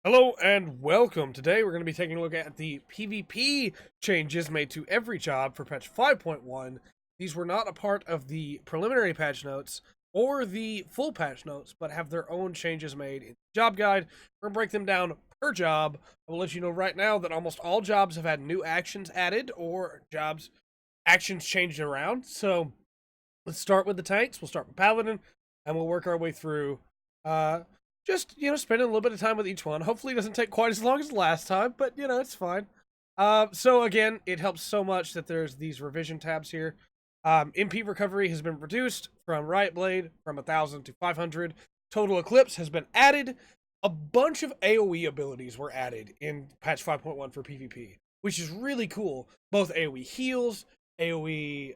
Hello and welcome. Today we're going to be taking a look at the PvP changes made to every job for patch 5.1. These were not a part of the preliminary patch notes or the full patch notes, but have their own changes made in the job guide. We're going to break them down per job. I will let you know right now that almost all jobs have had new actions added or actions changed around. So let's start with the tanks. We'll start with Paladin and we'll work our way through uh, just spending a little bit of time with each one. Hopefully it doesn't take quite as long as last time, but it's fine. So again, it helps so much that there's these revision tabs here. MP recovery has been reduced from Riot Blade from 1,000 to 500. Total Eclipse has been added. A bunch of AoE abilities were added in patch 5.1 for PvP, which is really cool. Both AoE heals, AoE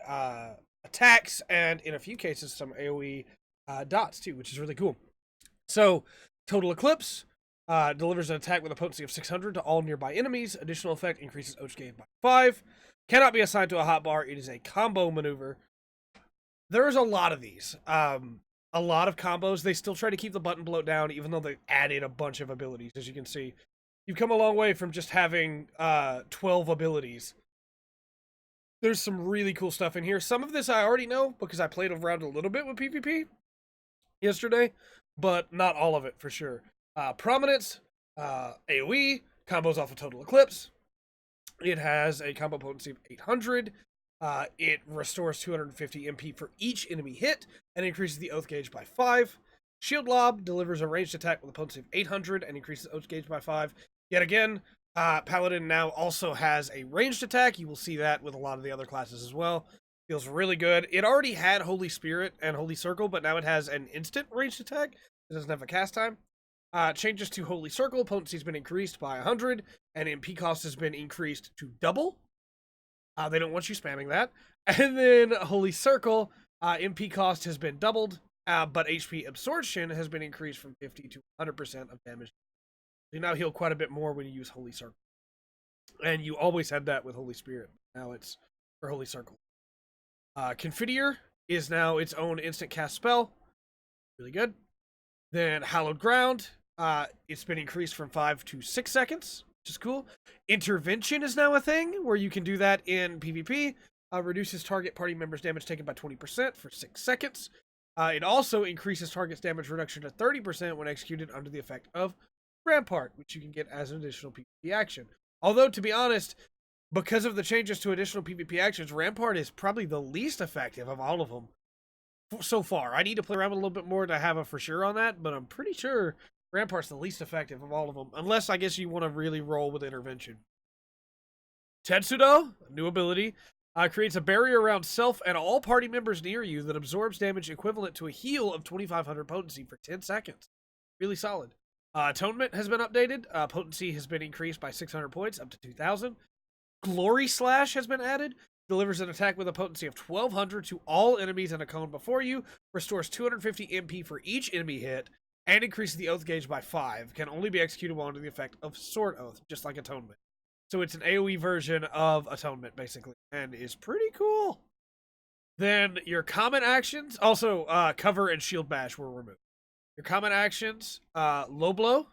attacks, and in a few cases some AoE dots too, which is really cool. So, Total Eclipse delivers an attack with a potency of 600 to all nearby enemies. Additional effect increases OH gain by 5. Cannot be assigned to a hotbar. It is a combo maneuver. There's a lot of these. A lot of combos. They still try to keep the button bloat down, even though they added a bunch of abilities. As you can see, you've come a long way from just having 12 abilities. There's some really cool stuff in here. Some of this I already know because I played around a little bit with PvP yesterday, but not all of it for sure. Prominence, AoE, combos off of Total Eclipse. It has a combo potency of 800. It restores 250 MP for each enemy hit and increases the oath gauge by 5. Shield Lob delivers a ranged attack with a potency of 800 and increases oath gauge by 5. Yet again, Paladin now also has a ranged attack. You will see that with a lot of the other classes as well. Feels really good. It already had Holy Spirit and Holy Circle, but now it has an instant ranged attack. It doesn't have a cast time. Changes to Holy Circle. Potency has been increased by 100, and MP cost has been increased to double. They don't want you spamming that. And then Holy Circle, MP cost has been doubled, but HP absorption has been increased from 50 to 100% of damage. You now heal quite a bit more when you use Holy Circle. And you always had that with Holy Spirit. Now it's for Holy Circle. Confiteor is now its own instant cast spell. Really good. Then Hallowed Ground. It's been increased from 5 to 6 seconds, which is cool. Intervention is now a thing where you can do that in PvP. Reduces target party members' damage taken by 20% for 6 seconds. It also increases target's damage reduction to 30% when executed under the effect of Rampart, which you can get as an additional PvP action. Although, to be honest, because of the changes to additional PvP actions, Rampart is probably the least effective of all of them so far. I need to play around with a little bit more to have a for sure on that, but I'm pretty sure Rampart's the least effective of all of them, unless I guess you want to really roll with Intervention. Tetsudo, a new ability, creates a barrier around self and all party members near you that absorbs damage equivalent to a heal of 2,500 potency for 10 seconds. Really solid. Atonement has been updated. Potency has been increased by 600 points up to 2,000. Glory Slash has been added. Delivers an attack with a potency of 1,200 to all enemies in a cone before you. Restores 250 MP for each enemy hit. And increases the oath gauge by 5. Can only be executed while under the effect of Sword Oath, just like Atonement. So it's an AoE version of Atonement, basically. And is pretty cool. Then your common actions. Also, Cover and Shield Bash were removed. Your common actions. Low Blow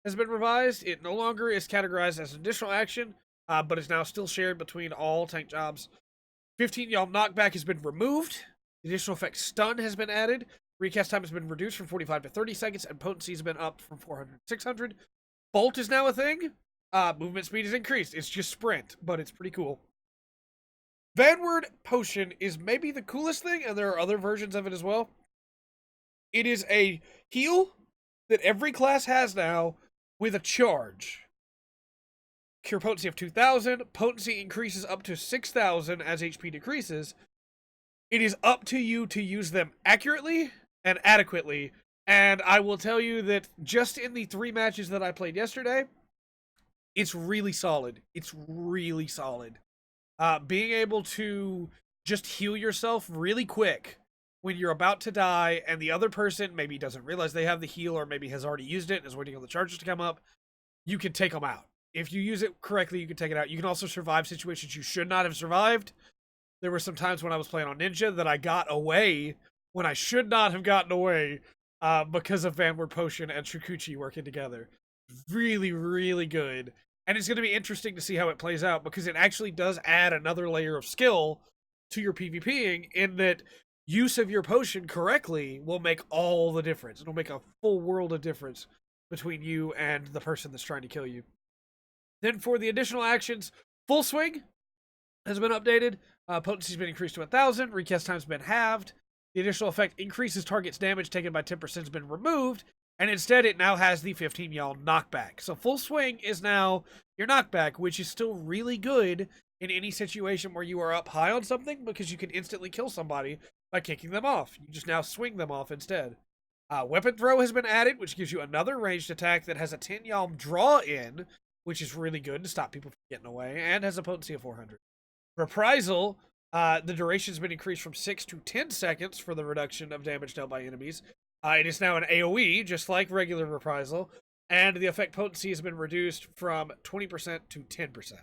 has been revised. It no longer is categorized as an additional action, but is now still shared between all tank jobs. 15 Yalm Knockback has been removed. The additional effect Stun has been added. Recast time has been reduced from 45 to 30 seconds, and potency has been up from 400 to 600. Bolt is now a thing. Movement speed is increased. It's just sprint, but it's pretty cool. Vanward Potion is maybe the coolest thing, and there are other versions of it as well. It is a heal that every class has now with a charge. Cure potency of 2,000. Potency increases up to 6,000 as HP decreases. It is up to you to use them accurately and adequately. And I will tell you that just in the 3 matches that I played yesterday, it's really solid. It's really solid. Being able to just heal yourself really quick when you're about to die and the other person maybe doesn't realize they have the heal or maybe has already used it and is waiting on the charges to come up, you can take them out. If you use it correctly, you can take it out. You can also survive situations you should not have survived. There were some times when I was playing on Ninja that I got away when I should not have gotten away because of Vanward Potion and Shukuchi working together. really, really good. And it's going to be interesting to see how it plays out because it actually does add another layer of skill to your PvPing in that use of your potion correctly will make all the difference. It'll make a full world of difference between you and the person that's trying to kill you. Then for the additional actions, Full Swing has been updated. Potency's been increased to 1,000. Recast time's been halved. The additional effect increases target's damage taken by 10% has been removed. And instead, it now has the 15 yell knockback. So Full Swing is now your knockback, which is still really good in any situation where you are up high on something because you can instantly kill somebody by kicking them off. You just now swing them off instead. Weapon Throw has been added, which gives you another ranged attack that has a 10 yalm draw in, which is really good to stop people from getting away, and has a potency of 400. Reprisal, the duration's been increased from 6 to 10 seconds for the reduction of damage dealt by enemies. It is now an AoE, just like regular Reprisal, and the effect potency has been reduced from 20% to 10%.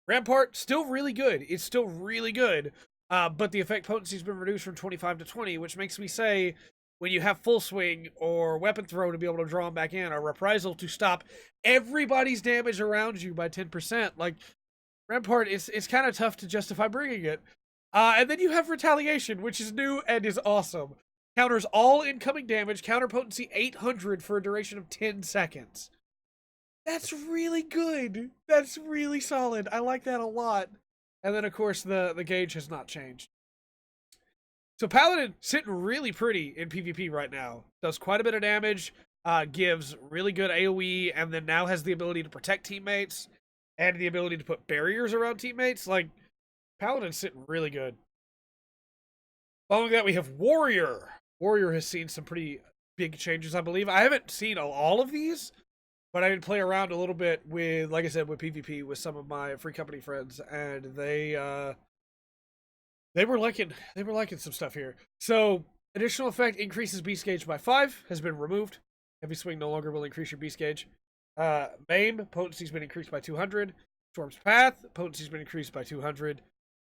Rampart, still really good. It's still really good, but the effect potency has been reduced from 25 to 20, which makes me say when you have Full Swing or Weapon Throw to be able to draw them back in, or Reprisal to stop everybody's damage around you by 10%, like, Rampart, it's kind of tough to justify bringing it. And then you have Retaliation, which is new and is awesome. Counters all incoming damage, counter potency 800 for a duration of 10 seconds. That's really good. That's really solid. I like that a lot. And then, of course, the gauge has not changed. So Paladin, sitting really pretty in PvP right now. Does quite a bit of damage, gives really good AoE, and then now has the ability to protect teammates, and the ability to put barriers around teammates. Like, Paladin's sitting really good. Following that, we have Warrior. Warrior has seen some pretty big changes, I believe. I haven't seen all of these, but I did play around a little bit with, like I said, with PvP with some of my Free Company friends, and they were liking some stuff here. So, additional effect increases beast gauge by 5 has been removed. Heavy Swing no longer will increase your beast gauge. Maim, potency's been increased by 200. Storm's Path, potency's been increased by 200.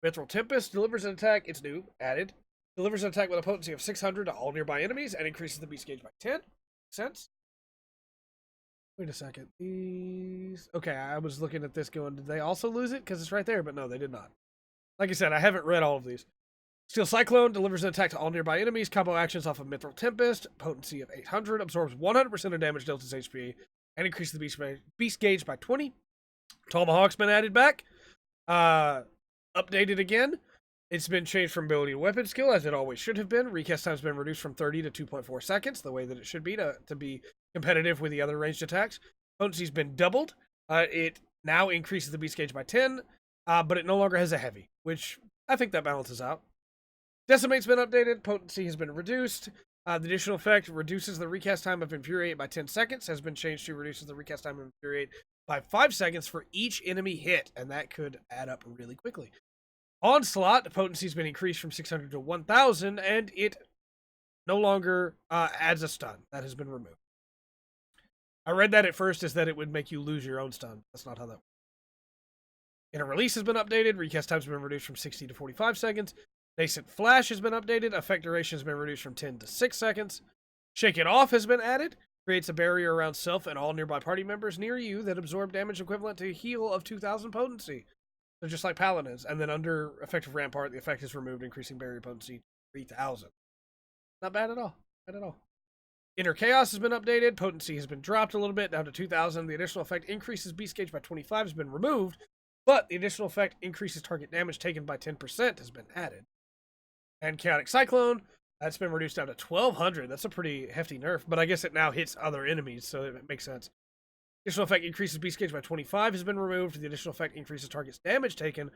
Mithril Tempest delivers an attack, it's new, added. Delivers an attack with a potency of 600 to all nearby enemies and increases the beast gauge by 10. Makes sense? Wait a second. These... Okay, I was looking at this going, did they also lose it? Because it's right there, but no, they did not. Like I said, I haven't read all of these. Steel Cyclone delivers an attack to all nearby enemies. Combo actions off of Mithril Tempest. Potency of 800. Absorbs 100% of damage dealt to HP. And increases the beast gauge by 20. Tomahawk's been added back. Updated again. It's been changed from ability to weapon skill, as it always should have been. Recast time's been reduced from 30 to 2.4 seconds, the way that it should be to be competitive with the other ranged attacks. Potency's been doubled. It now increases the beast gauge by 10, but it no longer has a heavy, which I think that balances out. Decimate's been updated. Potency has been reduced. The additional effect reduces the recast time of Infuriate by 10 seconds, has been changed to reduces the recast time of Infuriate by 5 seconds for each enemy hit, and that could add up really quickly. Onslaught, the potency's been increased from 600 to 1,000, and it no longer adds a stun. That has been removed. I read that at first as that it would make you lose your own stun. That's not how that works. Inner Release has been updated. Recast time's been reduced from 60 to 45 seconds. Nascent Flash has been updated. Effect duration has been reduced from 10 to 6 seconds. Shake It Off has been added. Creates a barrier around self and all nearby party members near you that absorb damage equivalent to a heal of 2,000 potency. So just like Paladins. And then under Effective Rampart, the effect is removed, increasing barrier potency to 3,000. Not bad at all. Bad at all. Inner Chaos has been updated. Potency has been dropped a little bit, down to 2,000. The additional effect increases beast gauge by 25 has been removed, but the additional effect increases target damage taken by 10% has been added. And Chaotic Cyclone, that's been reduced down to 1,200. That's a pretty hefty nerf, but I guess it now hits other enemies, so it makes sense. Additional effect increases beast gauge by 25 has been removed. The additional effect increases target's damage taken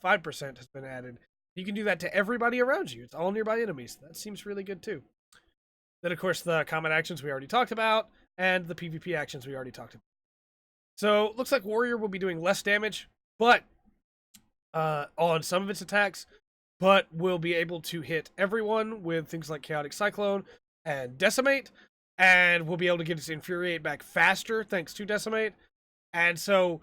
by 5% has been added. You can do that to everybody around you. It's all nearby enemies. That seems really good too. Then, of course, the combat actions we already talked about, and the PvP actions we already talked about. So, looks like Warrior will be doing less damage, but on some of its attacks, but will be able to hit everyone with things like Chaotic Cyclone and Decimate, and will be able to get its Infuriate back faster thanks to Decimate. And so,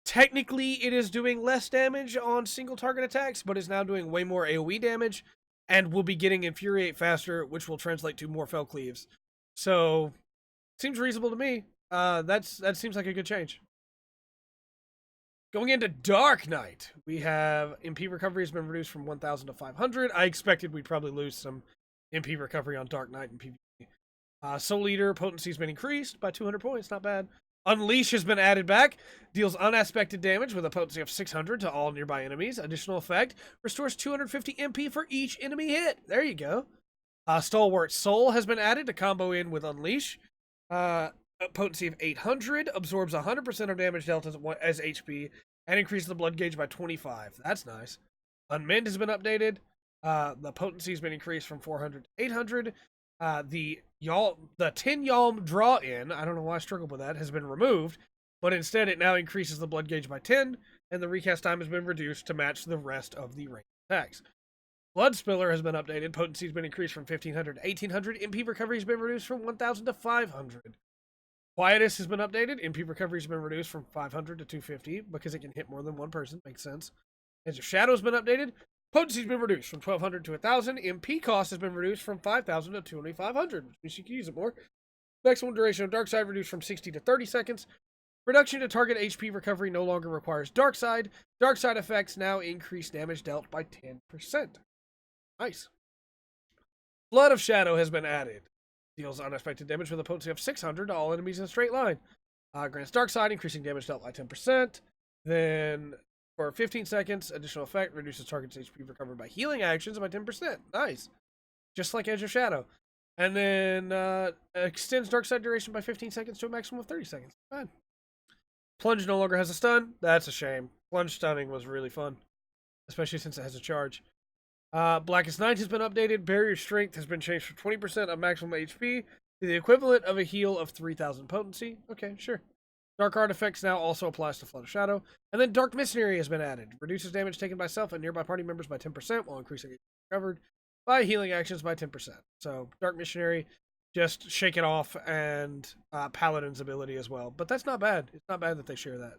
technically, it is doing less damage on single target attacks, but is now doing way more AoE damage, and will be getting Infuriate faster, which will translate to more Fell Cleaves. So, seems reasonable to me. That seems like a good change. Going into Dark Knight, we have MP recovery has been reduced from 1,000 to 500. I expected we'd probably lose some MP recovery on Dark Knight and PvP. Soul Eater potency has been increased by 200 points. Not bad. Unleash has been added back. Deals unaspected damage with a potency of 600 to all nearby enemies. Additional effect restores 250 MP for each enemy hit. There you go. Stalwart Soul has been added to combo in with Unleash. Potency of 800, absorbs 100% of damage dealt as HP, and increases the blood gauge by 25. That's nice. Unmend has been updated. The potency has been increased from 400 to 800. The 10 Yalm draw-in, I don't know why I struggled with that, has been removed, but instead it now increases the blood gauge by 10, and the recast time has been reduced to match the rest of the ranged attacks. Blood Spiller has been updated. Potency has been increased from 1,500 to 1,800. MP recovery has been reduced from 1,000 to 500. Quietus has been updated. MP recovery has been reduced from 500 to 250 because it can hit more than one person. Makes sense. Edge of Shadow has been updated. Potency has been reduced from 1,200 to 1,000. MP cost has been reduced from 5,000 to 2,500, which means you can use it more. Maximum duration of Dark Side reduced from 60 to 30 seconds. Reduction to target HP recovery no longer requires Dark Side. Dark Side effects now increase damage dealt by 10%. Nice. Blood of Shadow has been added. Deals unexpected damage with a potency of 600 to all enemies in a straight line. Grants Dark Side, increasing damage dealt by 10%. Then, for 15 seconds, additional effect reduces target's HP recovered by healing actions by 10%. Nice. Just like Edge of Shadow. And then, extends Dark Side duration by 15 seconds to a maximum of 30 seconds. Fine. Plunge no longer has a stun. That's a shame. Plunge stunning was really fun. Especially since it has a charge. Blackest Night has been updated. Barrier Strength has been changed from 20% of maximum HP to the equivalent of a heal of 3,000 potency. Okay, sure. Dark Artifacts now also applies to Flood of Shadow. And then Dark Missionary has been added. Reduces damage taken by self and nearby party members by 10% while increasing HP recovered by healing actions by 10%. So Dark Missionary, just shake it off, and Paladin's ability as well. But that's not bad. It's not bad that they share that.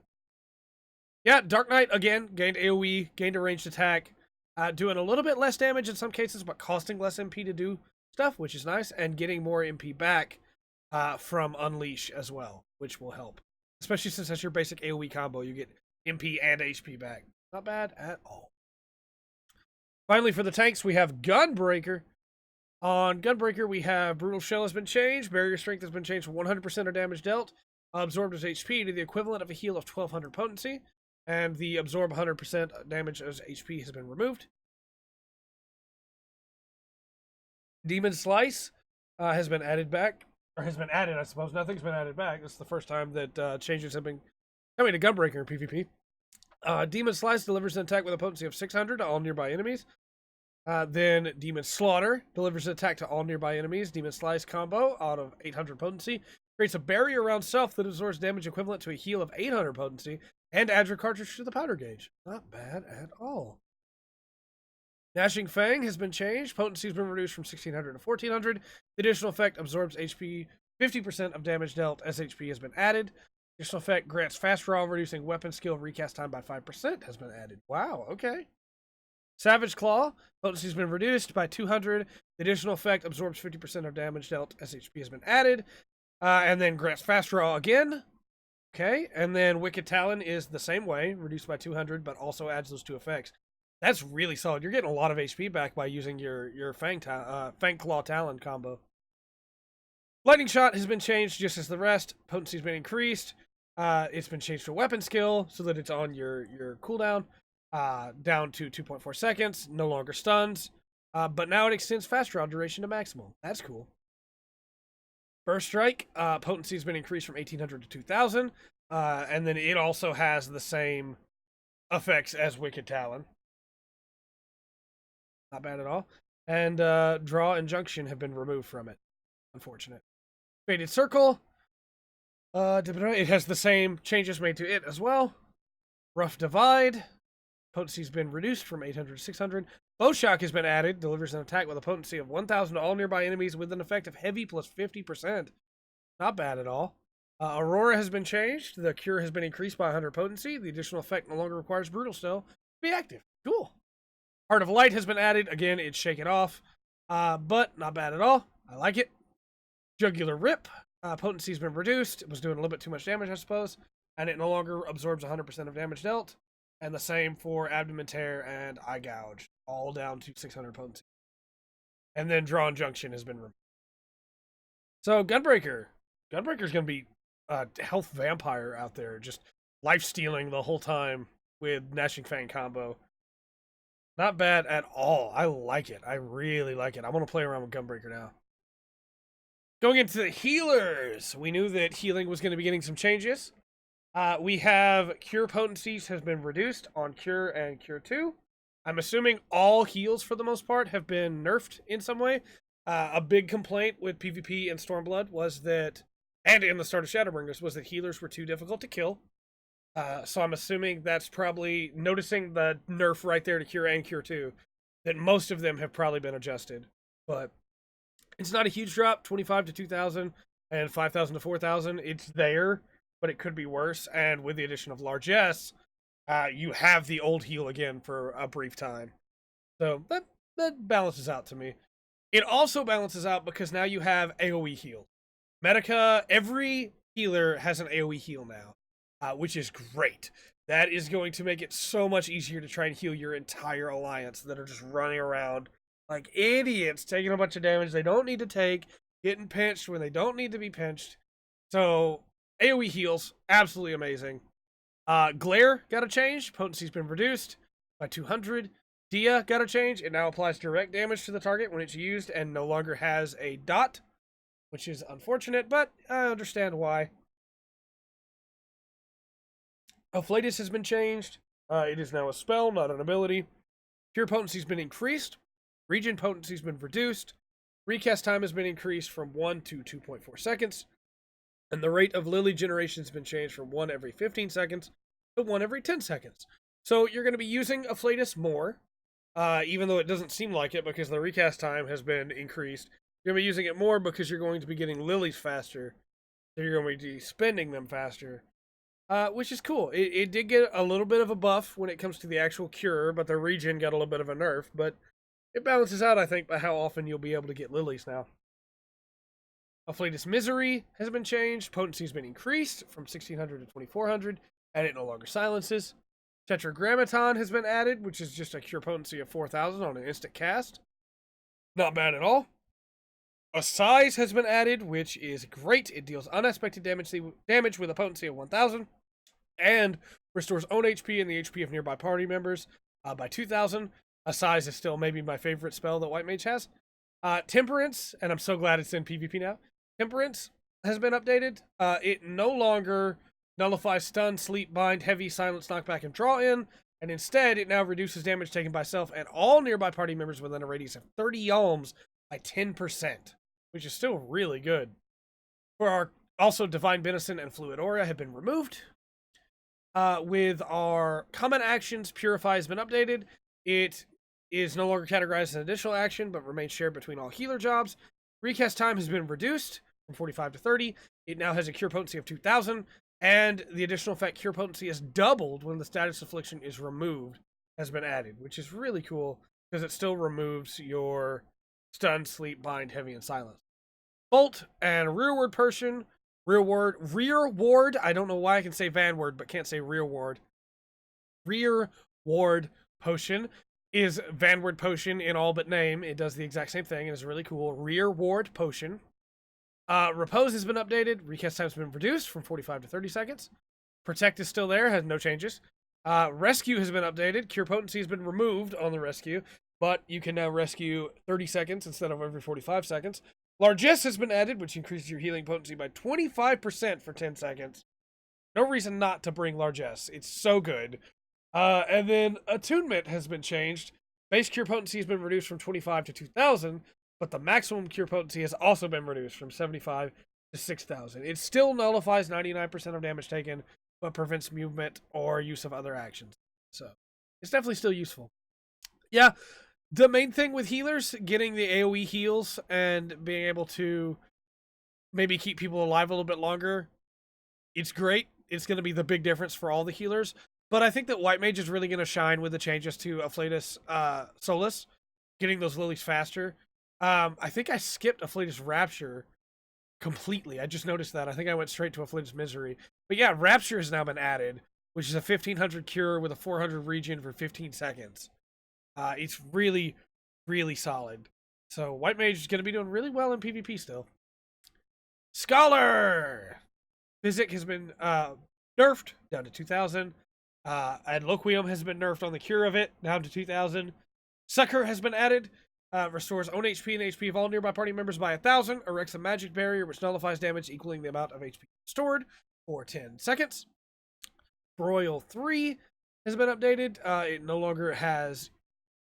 Yeah, Dark Knight, again, gained AoE, gained a ranged attack. Doing a little bit less damage in some cases, but costing less MP to do stuff, which is nice, and getting more MP back from Unleash as well, which will help. Especially since that's your basic AoE combo, you get MP and HP back. Not bad at all. Finally, for the tanks, we have Gunbreaker. On Gunbreaker, we have Brutal Shell has been changed, Barrier Strength has been changed from 100% of damage dealt, absorbed as HP to the equivalent of a heal of 1,200 potency. And the absorb 100% damage as HP has been removed. Demon Slice has been added back. Or has been added, I suppose. Nothing's been added back. This is the first time that changes have been coming to Gunbreaker in PvP. Demon Slice delivers an attack with a potency of 600 to all nearby enemies. Then Demon Slaughter delivers an attack to all nearby enemies. Demon Slice combo out of 800 potency. Creates a barrier around self that absorbs damage equivalent to a heal of 800 potency. And adds your cartridge to the powder gauge. Not bad at all. Gnashing Fang has been changed. Potency has been reduced from 1,600 to 1,400. The additional effect absorbs HP. 50% of damage dealt as HP has been added. Additional effect grants fast draw, reducing weapon skill recast time by 5% has been added. Wow, okay. Savage Claw. Potency has been reduced by 200. The additional effect absorbs 50% of damage dealt as HP has been added. And then grants fast draw again. Okay, and then Wicked Talon is the same way, reduced by 200, but also adds those two effects. That's really solid. You're getting a lot of HP back by using your Fang Claw Talon combo. Lightning Shot has been changed just as the rest. Potency has been increased. It's been changed to weapon skill so that it's on your cooldown, down to 2.4 seconds. No longer stuns, but now it extends fast draw duration to maximum. That's cool. Burst Strike, potency has been increased from 1,800 to 2,000, and then it also has the same effects as Wicked Talon. Not bad at all. And Draw and Junction have been removed from it. Unfortunate. Faded Circle, it has the same changes made to it as well. Rough Divide, potency has been reduced from 800 to 600. Bowshock has been added, delivers an attack with a potency of 1,000 to all nearby enemies with an effect of heavy plus 50%. Not bad at all. Aurora has been changed. The cure has been increased by 100 potency. The additional effect no longer requires Brutal Shell to be active. Cool. Heart of Light has been added. Again, it's Shake It Off, but not bad at all. I like it. Jugular Rip. Potency's been reduced. It was doing a little bit too much damage, I suppose. And it no longer absorbs 100% of damage dealt. And the same for Abdomen Tear and Eye Gouge, all down to 600 potency. And then Drawn Junction has been removed. So Gunbreaker. Gunbreaker's going to be a health vampire out there, just life-stealing the whole time with Gnashing Fang combo. Not bad at all. I like it. I really like it. I want to play around with Gunbreaker now. Going into the healers, we knew that healing was going to be getting some changes. We have Cure potencies has been reduced on Cure and Cure 2. I'm assuming all heals, for the most part, have been nerfed in some way. A big complaint with PvP and Stormblood was that, and in the start of Shadowbringers, was that healers were too difficult to kill. So I'm assuming that's probably, noticing the nerf right there to Cure and Cure 2, that most of them have probably been adjusted. But it's not a huge drop, 25 to 2,000 and 5,000 to 4,000. It's there, but it could be worse. And with the addition of Largesse, you have the old heal again for a brief time. So that balances out to me. It also balances out because now you have AoE heal. Medica, every healer has an AoE heal now, which is great. That is going to make it so much easier to try and heal your entire alliance that are just running around like idiots, taking a bunch of damage they don't need to take, getting pinched when they don't need to be pinched. So, AoE heals, absolutely amazing. Glare got a change. Potency's been reduced by 200. Dia got a change. It now applies direct damage to the target when it's used and no longer has a dot, which is unfortunate, but I understand why. Afflatus has been changed. It is now a spell, not an ability. Cure potency's been increased. Regen potency's been reduced. Recast time has been increased from 1 to 2.4 seconds. And the rate of Lily generation has been changed from 1 every 15 seconds to 1 every 10 seconds. So you're going to be using Afflatus more, even though it doesn't seem like it because the recast time has been increased. You're going to be using it more because you're going to be getting Lilies faster. So you're going to be spending them faster. Which is cool. It did get a little bit of a buff when it comes to the actual cure, but the regen got a little bit of a nerf. But it balances out, I think, by how often you'll be able to get Lilies now. Afflatus Misery has been changed. Potency has been increased from 1600 to 2400, and it no longer silences. Tetragrammaton has been added, which is just a cure potency of 4000 on an instant cast. Not bad at all. A size has been added, which is great. It deals unexpected damage with a potency of 1000, and restores own HP and the HP of nearby party members by 2000. A size is still maybe my favorite spell that White Mage has. Temperance, and I'm so glad it's in PvP now. Temperance has been updated. It no longer nullifies stun, sleep, bind, heavy, silence, knockback, and draw in, and instead it now reduces damage taken by self and all nearby party members within a radius of 30 yalms by 10%, which is still really good. For our also Divine Benison and Fluid Aura have been removed. With our common actions, Purify has been updated. It is no longer categorized as an additional action, but remains shared between all healer jobs. Recast time has been reduced from 45 to 30. It now has a cure potency of 2000, and the additional effect cure potency is doubled when the status affliction is removed, has been added, which is really cool because it still removes your stun, sleep, bind, heavy, and silence. Bolt and rearward potion. Rearward. I don't know why I can say vanward, but can't say rearward. Rearward potion is vanward potion in all but name. It does the exact same thing and is really cool. Rearward potion. Repose has been updated. Recast time has been reduced from 45 to 30 seconds. Protect is still there, has no changes. Rescue has been updated. Cure potency has been removed on the rescue, but you can now rescue 30 seconds instead of every 45 seconds. Largesse has been added, which increases your healing potency by 25% for 10 seconds. No reason not to bring Largesse. It's so good. And then Attunement has been changed. Base cure potency has been reduced from 25 to 2000, but the maximum cure potency has also been reduced from 75 to 6000. It still nullifies 99% of damage taken, but prevents movement or use of other actions. So, it's definitely still useful. Yeah, the main thing with healers, getting the AoE heals and being able to maybe keep people alive a little bit longer, it's great. It's going to be the big difference for all the healers. But I think that White Mage is really going to shine with the changes to Afflatus Solus, getting those lilies faster. I think I skipped Afflatus Rapture completely. I just noticed that. I think I went straight to a Flinch Misery. But yeah, Rapture has now been added, which is a 1500 cure with a 400 regen for 15 seconds. It's really, really solid. So White Mage is going to be doing really well in PvP still. Scholar! Physic has been nerfed down to 2000. And Loquium has been nerfed on the cure of it, down to 2000. Succor has been added. Restores own HP and HP of all nearby party members by 1000. Erects a magic barrier which nullifies damage equaling the amount of HP stored for 10 seconds. Broil 3 has been updated. It no longer has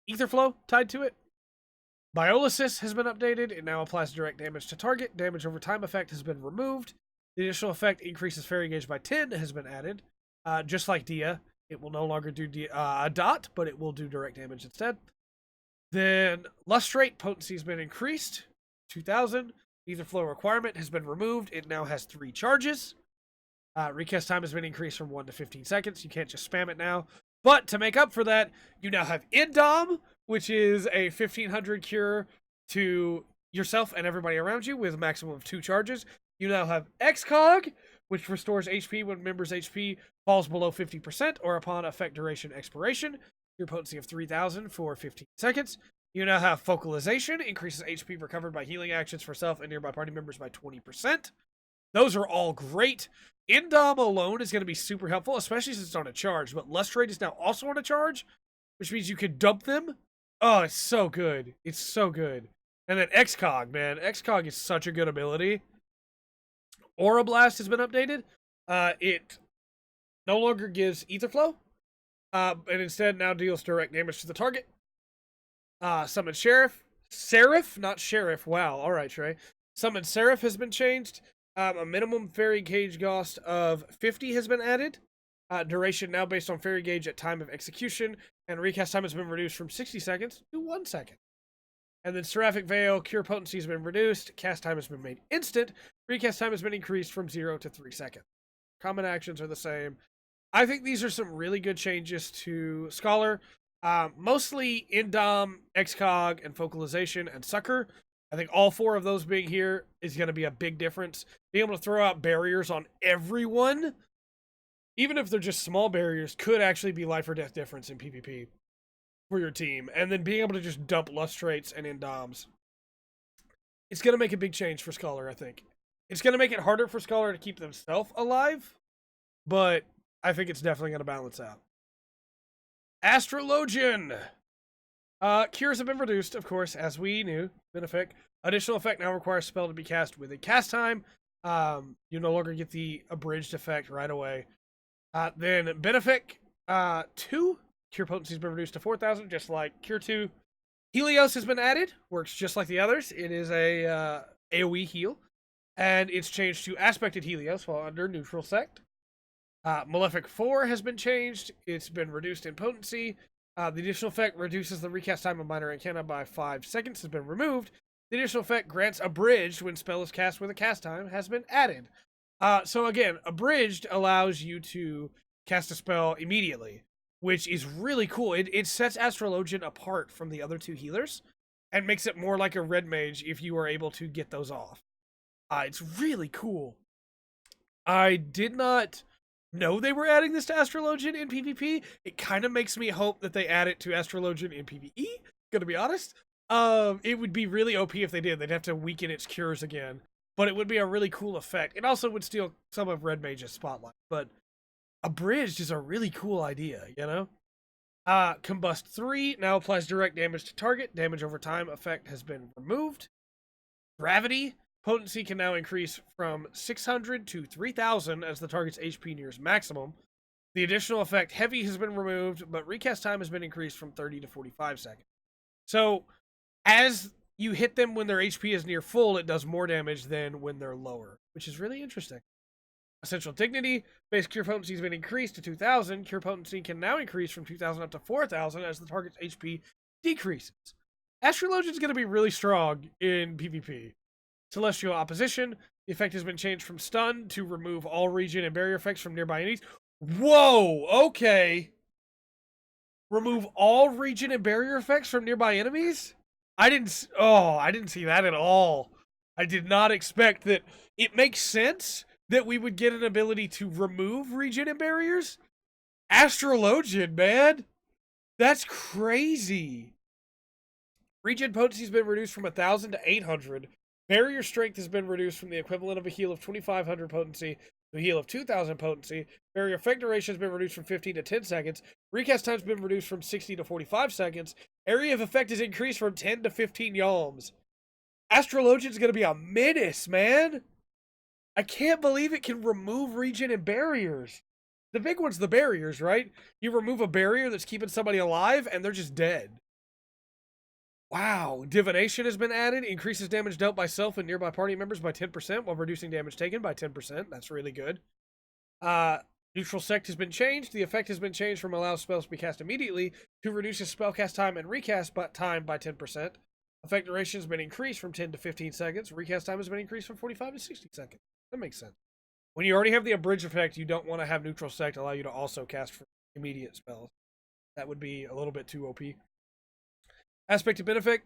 Ether Flow tied to it. Biolysis has been updated. It now applies direct damage to target. Damage over time effect has been removed. The additional effect increases fairy gauge by 10 has been added. Just like Dia, it will no longer do a dot, but it will do direct damage instead. Then Lustrate potency has been increased, 2000. Ether Flow requirement has been removed. It now has 3 charges. Recast time has been increased from 1 to 15 seconds. You can't just spam it now. But to make up for that, you now have Indom, which is a 1500 cure to yourself and everybody around you with a maximum of 2 charges. You now have XCOG, which restores HP when members' HP falls below 50% or upon effect duration expiration. Your potency of 3000 for 15 seconds. You now have Focalization, increases HP recovered by healing actions for self and nearby party members by 20%. Those are all great. Indom alone is going to be super helpful, especially since it's on a charge. But Lustrate is now also on a charge, which means you can dump them. Oh, it's so good. It's so good. And then XCOG, man. XCOG is such a good ability. Aura Blast has been updated. It no longer gives Ether Flow. And instead now deals direct damage to the target. Summon Sheriff. Seraph? Not Sheriff. Wow. Alright, Trey. Summon Seraph has been changed. A minimum fairy gauge cost of 50 has been added. Duration now based on fairy gauge at time of execution. And recast time has been reduced from 60 seconds to 1 second. And then Seraphic Veil, cure potency has been reduced. Cast time has been made instant. Recast time has been increased from 0 to 3 seconds. Common actions are the same. I think these are some really good changes to Scholar. Mostly Indom, XCOG, and Focalization, and Succor. I think all 4 of those being here is going to be a big difference. Being able to throw out barriers on everyone, even if they're just small barriers, could actually be life or death difference in PvP for your team. And then being able to just dump Lustrates and Indoms. It's going to make a big change for Scholar, I think. It's going to make it harder for Scholar to keep themselves alive, but I think it's definitely going to balance out. Astrologian! Cures have been reduced, of course, as we knew. Benefic. Additional effect now requires spell to be cast with a cast time. You no longer get the abridged effect right away. Then Benefic 2. Cure potency has been reduced to 4000, just like Cure 2. Helios has been added. Works just like the others. It is a AoE heal. And it's changed to Aspected Helios while under Neutral Sect. Malefic 4 has been changed. It's been reduced in potency. The additional effect reduces the recast time of minor arcana by 5 seconds. Has been removed. The additional effect grants abridged when spell is cast with a cast time. Has been added. So again, abridged allows you to cast a spell immediately, which is really cool. It sets Astrologian apart from the other 2 healers and makes it more like a red mage if you are able to get those off. It's really cool. I did not know they were adding this to Astrologian in PvP. It kind of makes me hope that they add it to Astrologian in PvE, gonna be honest. It would be really OP if they did. They'd have to weaken its cures again, but it would be a really cool effect. It also would steal some of Red Mage's spotlight, but abridged is a really cool idea, you know? Combust 3 now applies direct damage to target. Damage over time effect has been removed. Gravity. Potency can now increase from 600 to 3000 as the target's HP nears maximum. The additional effect Heavy has been removed, but recast time has been increased from 30 to 45 seconds. So, as you hit them when their HP is near full, it does more damage than when they're lower, which is really interesting. Essential Dignity. Base cure potency has been increased to 2000. Cure potency can now increase from 2000 up to 4000 as the target's HP decreases. Astrologian is going to be really strong in PvP. Celestial Opposition. The effect has been changed from stun to remove all region and barrier effects from nearby enemies. Whoa! Okay. Remove all region and barrier effects from nearby enemies? I didn't see that at all. I did not expect that. It makes sense that we would get an ability to remove regen and barriers. Astrologian, man. That's crazy. Regen potency has been reduced from 1,000 to 800. Barrier strength has been reduced from the equivalent of a heal of 2,500 potency to a heal of 2,000 potency. Barrier effect duration has been reduced from 15 to 10 seconds. Recast time has been reduced from 60 to 45 seconds. Area of effect is increased from 10 to 15 yalms. Astrologian's going to be a menace, man. I can't believe it can remove regen and barriers. The big one's the barriers, right? You remove a barrier that's keeping somebody alive, and they're just dead. Wow. Divination has been added. Increases damage dealt by self and nearby party members by 10% while reducing damage taken by 10%. That's really good. Neutral sect has been changed. The effect has been changed from allow spells to be cast immediately to reduces spellcast time and recast time by 10%. Effect duration has been increased from 10 to 15 seconds. Recast time has been increased from 45 to 60 seconds. That makes sense. When you already have the abridged effect, you don't want to have neutral sect allow you to also cast for immediate spells. That would be a little bit too OP. Aspect of benefit.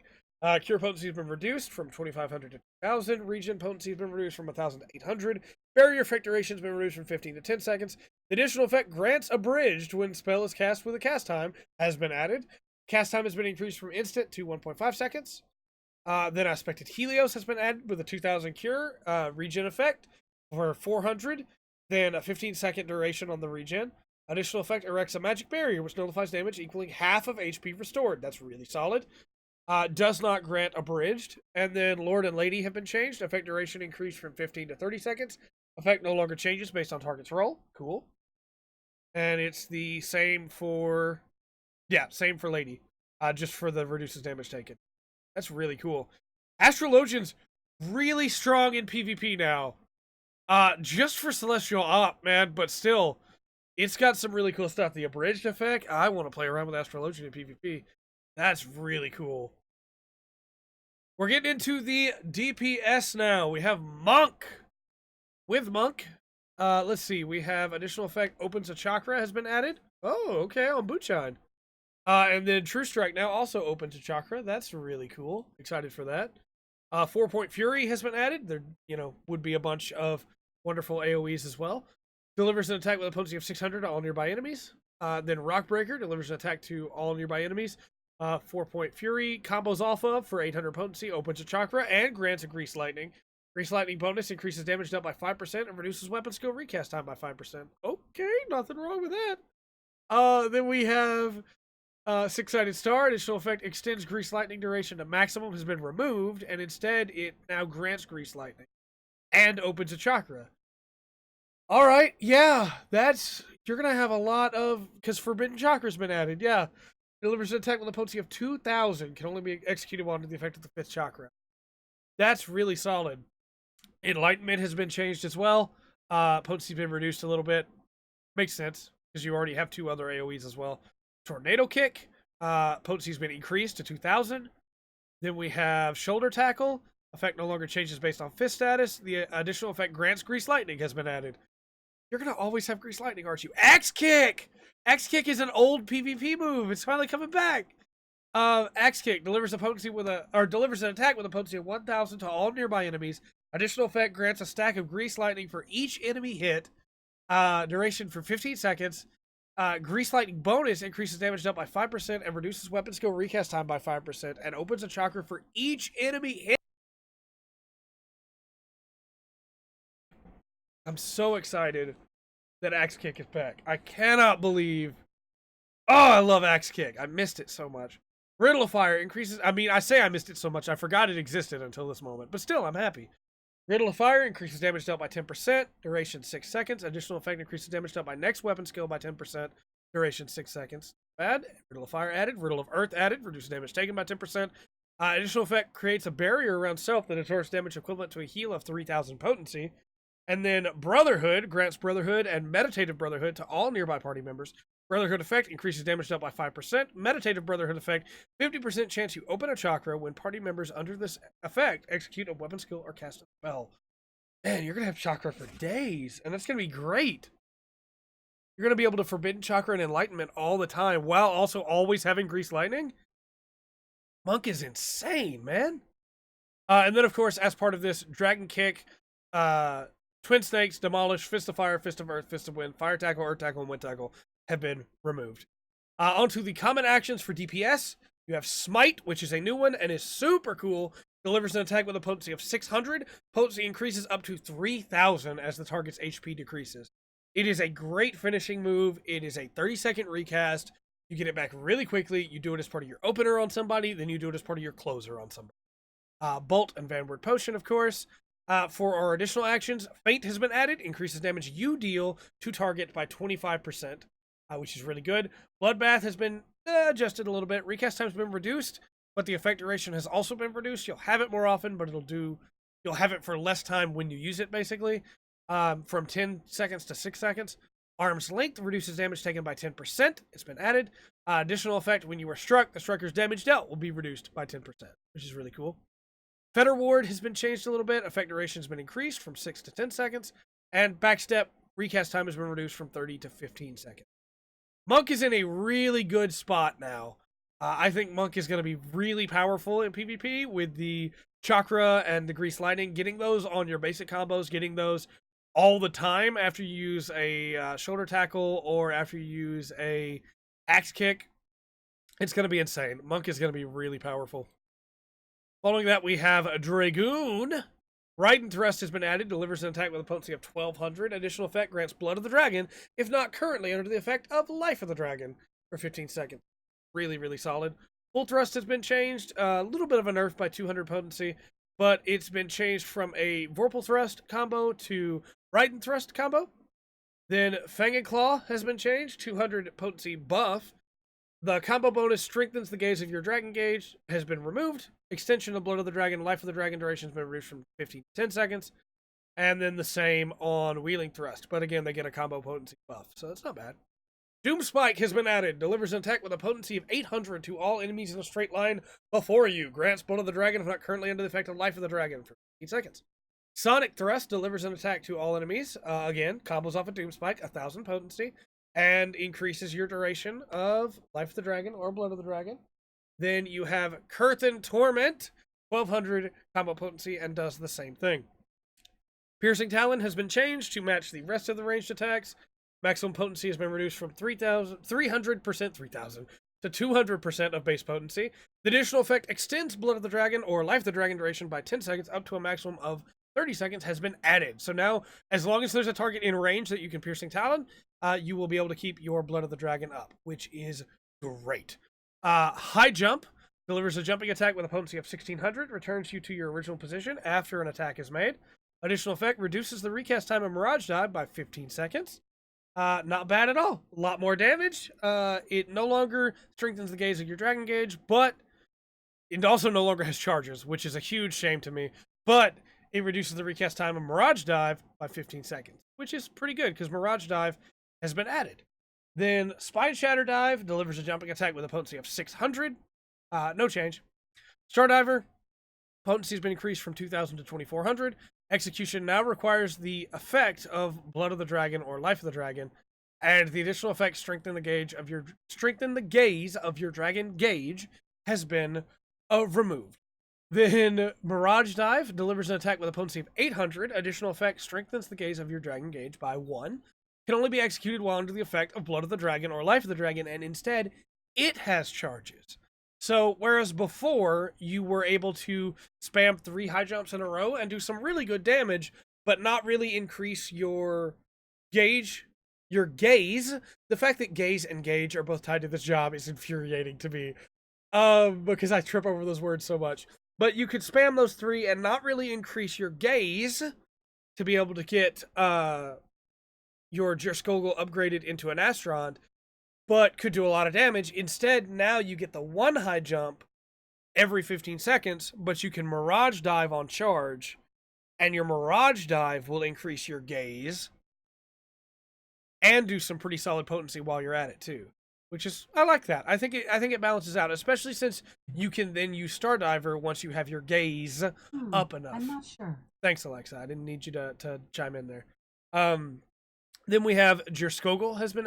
Cure potency has been reduced from 2,500 to 2,000. Regen potency has been reduced from 1,000 to 800. Barrier effect duration has been reduced from 15 to 10 seconds. The additional effect grants abridged when spell is cast with a cast time has been added. Cast time has been increased from instant to 1.5 seconds. Then Aspected Helios has been added with a 2,000 cure regen effect for 400. Then a 15-second duration on the regen. Additional effect erects a magic barrier, which nullifies damage equaling half of HP restored. That's really solid. Does not grant abridged. And then Lord and Lady have been changed. Effect duration increased from 15 to 30 seconds. Effect no longer changes based on target's roll. Cool. And it's the same for... Yeah, same for Lady. Just for the reduces damage taken. That's really cool. Astrologian's really strong in PvP now. Just for Celestial Op, man, but still... It's got some really cool stuff. The abridged effect, I want to play around with Astrologian in PvP. That's really cool. We're getting into the DPS now. We have Monk. With Monk, let's see. We have additional effect opens a chakra has been added. Oh, okay, on Bootshine. And then True Strike now also opens a chakra. That's really cool. Excited for that. 4-point Fury has been added. There, would be a bunch of wonderful AoEs as well. Delivers an attack with a potency of 600 to all nearby enemies. Then Rockbreaker delivers an attack to all nearby enemies. 4-point Fury combos off of for 800 potency, opens a chakra, and grants a Grease Lightning. Grease Lightning bonus increases damage dealt by 5% and reduces weapon skill recast time by 5%. Okay, nothing wrong with that. Then we have Six-Sided Star. Additional effect extends Grease Lightning duration to maximum has been removed, and instead it now grants Grease Lightning and opens a chakra. All right, yeah, you're going to have a lot of, because Forbidden Chakra's been added, yeah. Delivers an attack with a potency of 2,000, can only be executed while under the effect of the 5th chakra. That's really solid. Enlightenment has been changed as well. Potency's been reduced a little bit. Makes sense, because you already have 2 other AoEs as well. Tornado Kick, potency's been increased to 2,000. Then we have Shoulder Tackle. Effect no longer changes based on fist status. The additional effect grants Grease Lightning has been added. You're going to always have Grease Lightning, aren't you? Axe Kick! Axe Kick is an old PvP move. It's finally coming back. Axe Kick delivers an attack with a potency of 1,000 to all nearby enemies. Additional effect grants a stack of Grease Lightning for each enemy hit. Duration for 15 seconds. Grease Lightning bonus increases damage dealt by 5% and reduces weapon skill recast time by 5% and opens a chakra for each enemy hit. I'm so excited that Axe Kick is back. I cannot believe... Oh, I love Axe Kick. I missed it so much. Riddle of Fire increases... I say I missed it so much. I forgot it existed until this moment. But still, I'm happy. Riddle of Fire increases damage dealt by 10%. Duration 6 seconds. Additional effect increases damage dealt by next weapon skill by 10%. Duration 6 seconds. Bad. Riddle of Fire added. Riddle of Earth added. Reduces damage taken by 10%. Additional effect creates a barrier around self that absorbs damage equivalent to a heal of 3,000 potency. And then Brotherhood grants Brotherhood and Meditative Brotherhood to all nearby party members. Brotherhood effect increases damage dealt by 5%. Meditative Brotherhood effect, 50% chance you open a chakra when party members under this effect execute a weapon skill or cast a spell. Man, you're going to have chakra for days, and that's going to be great. You're going to be able to Forbidden Chakra and Enlightenment all the time while also always having Grease Lightning? Monk is insane, man. And then, of course, as part of this, Dragon Kick, Twin Snakes, Demolish, Fist of Fire, Fist of Earth, Fist of Wind, Fire Tackle, Earth Tackle, and Wind Tackle have been removed. Onto the common actions for DPS. You have Smite, which is a new one and is super cool. Delivers an attack with a potency of 600. Potency increases up to 3,000 as the target's HP decreases. It is a great finishing move. It is a 30-second recast. You get it back really quickly. You do it as part of your opener on somebody, then you do it as part of your closer on somebody. Bolt and Vanward Potion, of course. For our additional actions, Feint has been added. Increases damage you deal to target by 25%, which is really good. Bloodbath has been adjusted a little bit. Recast time has been reduced, but the effect duration has also been reduced. You'll have it more often, but you'll have it for less time when you use it, basically. From 10 seconds to 6 seconds. Arm's Length reduces damage taken by 10%. It's been added. Additional effect, when you are struck, the striker's damage dealt will be reduced by 10%, which is really cool. Fetter Ward has been changed a little bit. Effect duration has been increased from 6 to 10 seconds. And Backstep recast time has been reduced from 30 to 15 seconds. Monk is in a really good spot now. I think Monk is going to be really powerful in PvP with the Chakra and the Grease Lightning. Getting those on your basic combos, getting those all the time after you use a shoulder tackle or after you use a axe kick, it's going to be insane. Monk is going to be really powerful. Following that, we have a Dragoon. Ride Thrust has been added. Delivers an attack with a potency of 1200. Additional effect grants Blood of the Dragon, if not currently under the effect of Life of the Dragon, for 15 seconds. Really, really solid. Full Thrust has been changed. A little bit of a nerf by 200 potency, but it's been changed from a Vorpal Thrust combo to Ride Thrust combo. Then Fang and Claw has been changed. 200 potency buff. The combo bonus strengthens the gaze of your dragon gauge has been removed. Extension of Blood of the Dragon, Life of the Dragon duration has been reduced from 15 to 10 seconds. And then the same on Wheeling Thrust. But again, they get a combo potency buff, so it's not bad. Doom Spike has been added. Delivers an attack with a potency of 800 to all enemies in a straight line before you. Grants Blood of the Dragon if not currently under the effect of Life of the Dragon for 15 seconds. Sonic Thrust delivers an attack to all enemies. Again, combos off a Doom Spike, 1000 potency. And increases your duration of Life of the Dragon or Blood of the Dragon. Then you have Curtain Torment, 1200 combo potency, and does the same thing. Piercing Talon has been changed to match the rest of the ranged attacks. Maximum potency has been reduced from 300% to 200% of base potency. The additional effect extends Blood of the Dragon or Life of the Dragon duration by 10 seconds up to a maximum of 30 seconds has been added. So now, as long as there's a target in range that you can Piercing Talon, you will be able to keep your Blood of the Dragon up, which is great. High Jump delivers a jumping attack with a potency of 1600, returns you to your original position after an attack is made. Additional effect reduces the recast time of Mirage Dive by 15 seconds. Not bad at all. A lot more damage. It no longer strengthens the gaze of your dragon gauge, but it also no longer has charges, which is a huge shame to me. But it reduces the recast time of Mirage Dive by 15 seconds, which is pretty good because Mirage Dive has been added. Then Spine Shatter Dive delivers a jumping attack with a potency of 600. No change. Stardiver, potency has been increased from 2000 to 2400. Execution now requires the effect of Blood of the Dragon or Life of the Dragon, and the additional effect strengthen the gaze of your dragon gauge has been removed. Then Mirage Dive delivers an attack with a potency of 800. Additional effect strengthens the gaze of your dragon gauge by 1. Can only be executed while under the effect of Blood of the Dragon or Life of the Dragon, and instead, it has charges. So, whereas before, you were able to spam 3 high jumps in a row and do some really good damage, but not really increase your gauge, your gaze. The fact that gaze and gauge are both tied to this job is infuriating to me, because I trip over those words so much. But you could spam those 3 and not really increase your gaze to be able to get, your Jerskogel upgraded into an Astron, but could do a lot of damage. Instead, now you get the 1 high jump every 15 seconds, but you can Mirage Dive on charge, and your Mirage Dive will increase your gaze and do some pretty solid potency while you're at it too. Which is, I like that. I think it balances out, especially since you can then use Stardiver once you have your gaze up enough. I'm not sure. Thanks, Alexa. I didn't need you to chime in there. Then we have Jerskogel has been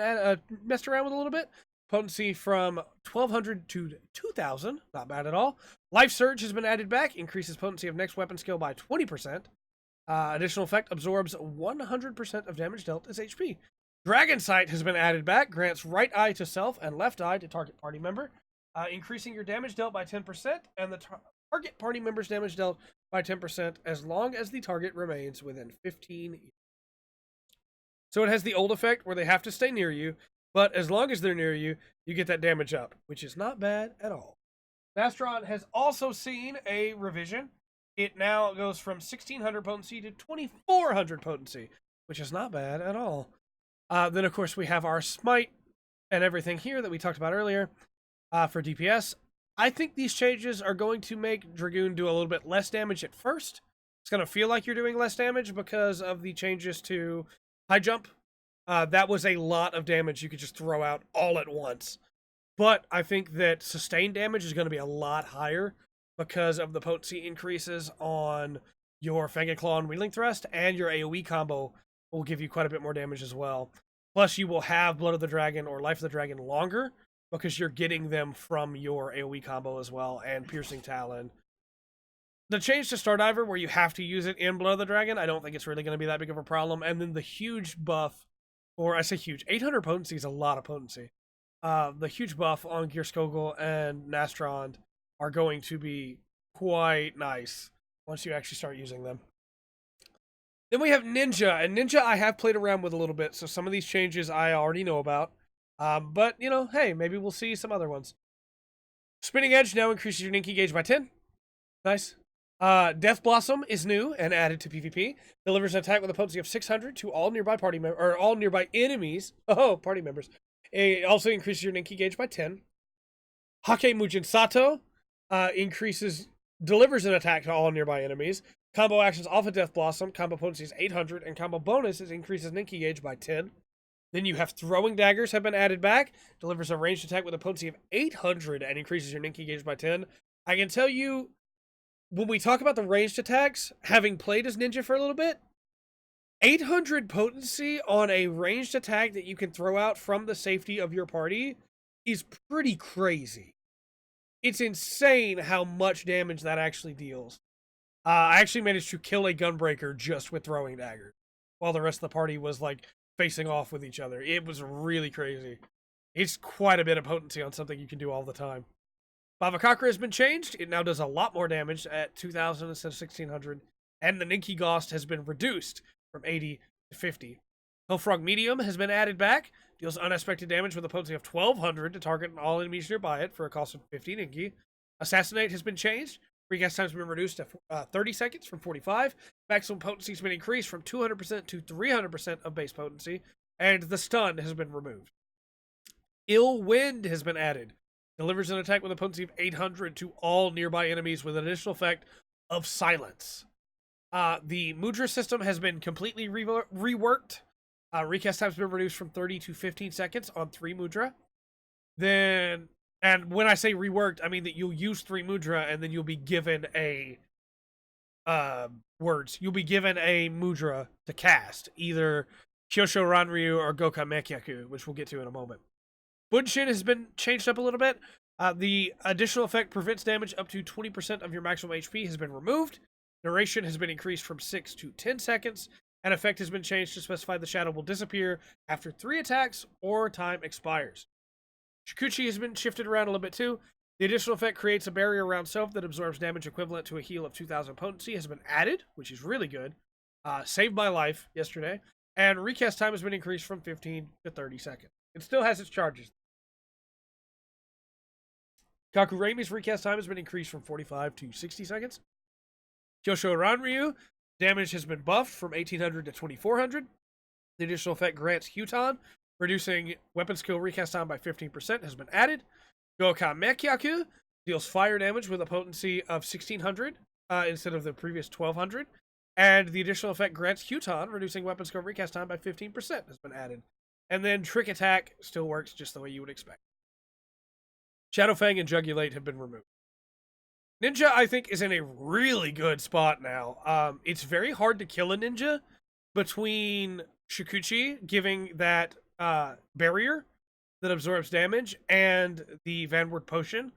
messed around with a little bit. potency from 1200 to 2000, not bad at all. Life Surge has been added back, increases potency of next weapon skill by 20%. Additional effect absorbs 100% of damage dealt as HP. Dragon Sight has been added back, grants right eye to self and left eye to target party member, increasing your damage dealt by 10% and the target party member's damage dealt by 10% as long as the target remains within 15 years. So it has the old effect where they have to stay near you, but as long as they're near you, you get that damage up, which is not bad at all. Nastron has also seen a revision. It now goes from 1600 potency to 2400 potency, which is not bad at all. Then, of course, we have our Smite and everything here that we talked about earlier for DPS. I think these changes are going to make Dragoon do a little bit less damage at first. It's going to feel like you're doing less damage because of the changes to high jump. That was a lot of damage you could just throw out all at once. But I think that sustained damage is going to be a lot higher because of the potency increases on your Fang and Claw and Wheeling Thrust, and your AoE combo will give you quite a bit more damage as well. Plus, you will have Blood of the Dragon or Life of the Dragon longer because you're getting them from your AoE combo as well, and Piercing Talon. The change to Stardiver, where you have to use it in Blood of the Dragon, I don't think it's really going to be that big of a problem. And then the huge buff, or I say huge, 800 potency is a lot of potency. The huge buff on Gearskogel and Nastron are going to be quite nice once you actually start using them. Then we have Ninja, and Ninja I have played around with a little bit, so some of these changes I already know about. But, you know, hey, maybe we'll see some other ones. Spinning Edge now increases your Ninki gauge by 10. Nice. Death Blossom is new and added to PvP. Delivers an attack with a potency of 600 to all nearby all nearby enemies. Oh, party members. It also increases your Ninki gauge by 10. Hake Mujin Sato delivers an attack to all nearby enemies. Combo actions off of Death Blossom. Combo potency is 800, and combo bonus increases Ninki gauge by 10. Then you have Throwing Daggers have been added back. Delivers a ranged attack with a potency of 800 and increases your Ninki gauge by 10. I can tell you, when we talk about the ranged attacks, having played as Ninja for a little bit, 800 potency on a ranged attack that you can throw out from the safety of your party is pretty crazy. It's insane how much damage that actually deals. I actually managed to kill a Gunbreaker just with Throwing Daggers, while the rest of the party was, like, facing off with each other. It was really crazy. It's quite a bit of potency on something you can do all the time. Bava Chakra has been changed. It now does a lot more damage at 2,000 instead of 1,600. And the Ninki Ghost has been reduced from 80 to 50. Hellfrog Medium has been added back. Deals unexpected damage with a potency of 1,200 to target all enemies nearby it for a cost of 50 Ninki. Assassinate has been changed. Recast time has been reduced to 30 seconds from 45. Maximum potency has been increased from 200% to 300% of base potency. And the stun has been removed. Ill Wind has been added. Delivers an attack with a potency of 800 to all nearby enemies with an additional effect of silence. The Mudra system has been completely reworked. Recast time has been reduced from 30 to 15 seconds on 3 Mudra. Then, and when I say reworked, I mean that you'll use 3 Mudra and then you'll be given a You'll be given a Mudra to cast, either Kyosho Ranryu or Goka Mekyaku, which we'll get to in a moment. Bunshin has been changed up a little bit. The additional effect prevents damage up to 20% of your maximum HP has been removed. Duration has been increased from 6 to 10 seconds. An effect has been changed to specify the shadow will disappear after 3 attacks or time expires. Shikuchi has been shifted around a little bit too. The additional effect creates a barrier around self that absorbs damage equivalent to a heal of 2,000 potency has been added, which is really good. Saved my life yesterday. And recast time has been increased from 15 to 30 seconds. It still has its charges. Kakurami's recast time has been increased from 45 to 60 seconds. Kyosho Ranryu, damage has been buffed from 1,800 to 2,400. The additional effect grants Huton, reducing weapon skill recast time by 15% has been added. Goka Mekyaku deals fire damage with a potency of 1,600 instead of the previous 1,200. And the additional effect grants Huton, reducing weapon skill recast time by 15% has been added. And then Trick Attack still works just the way you would expect. Shadowfang and Jugulate have been removed. Ninja, I think, is in a really good spot now. It's very hard to kill a ninja between Shikuchi giving that barrier that absorbs damage and the Vanward Potion,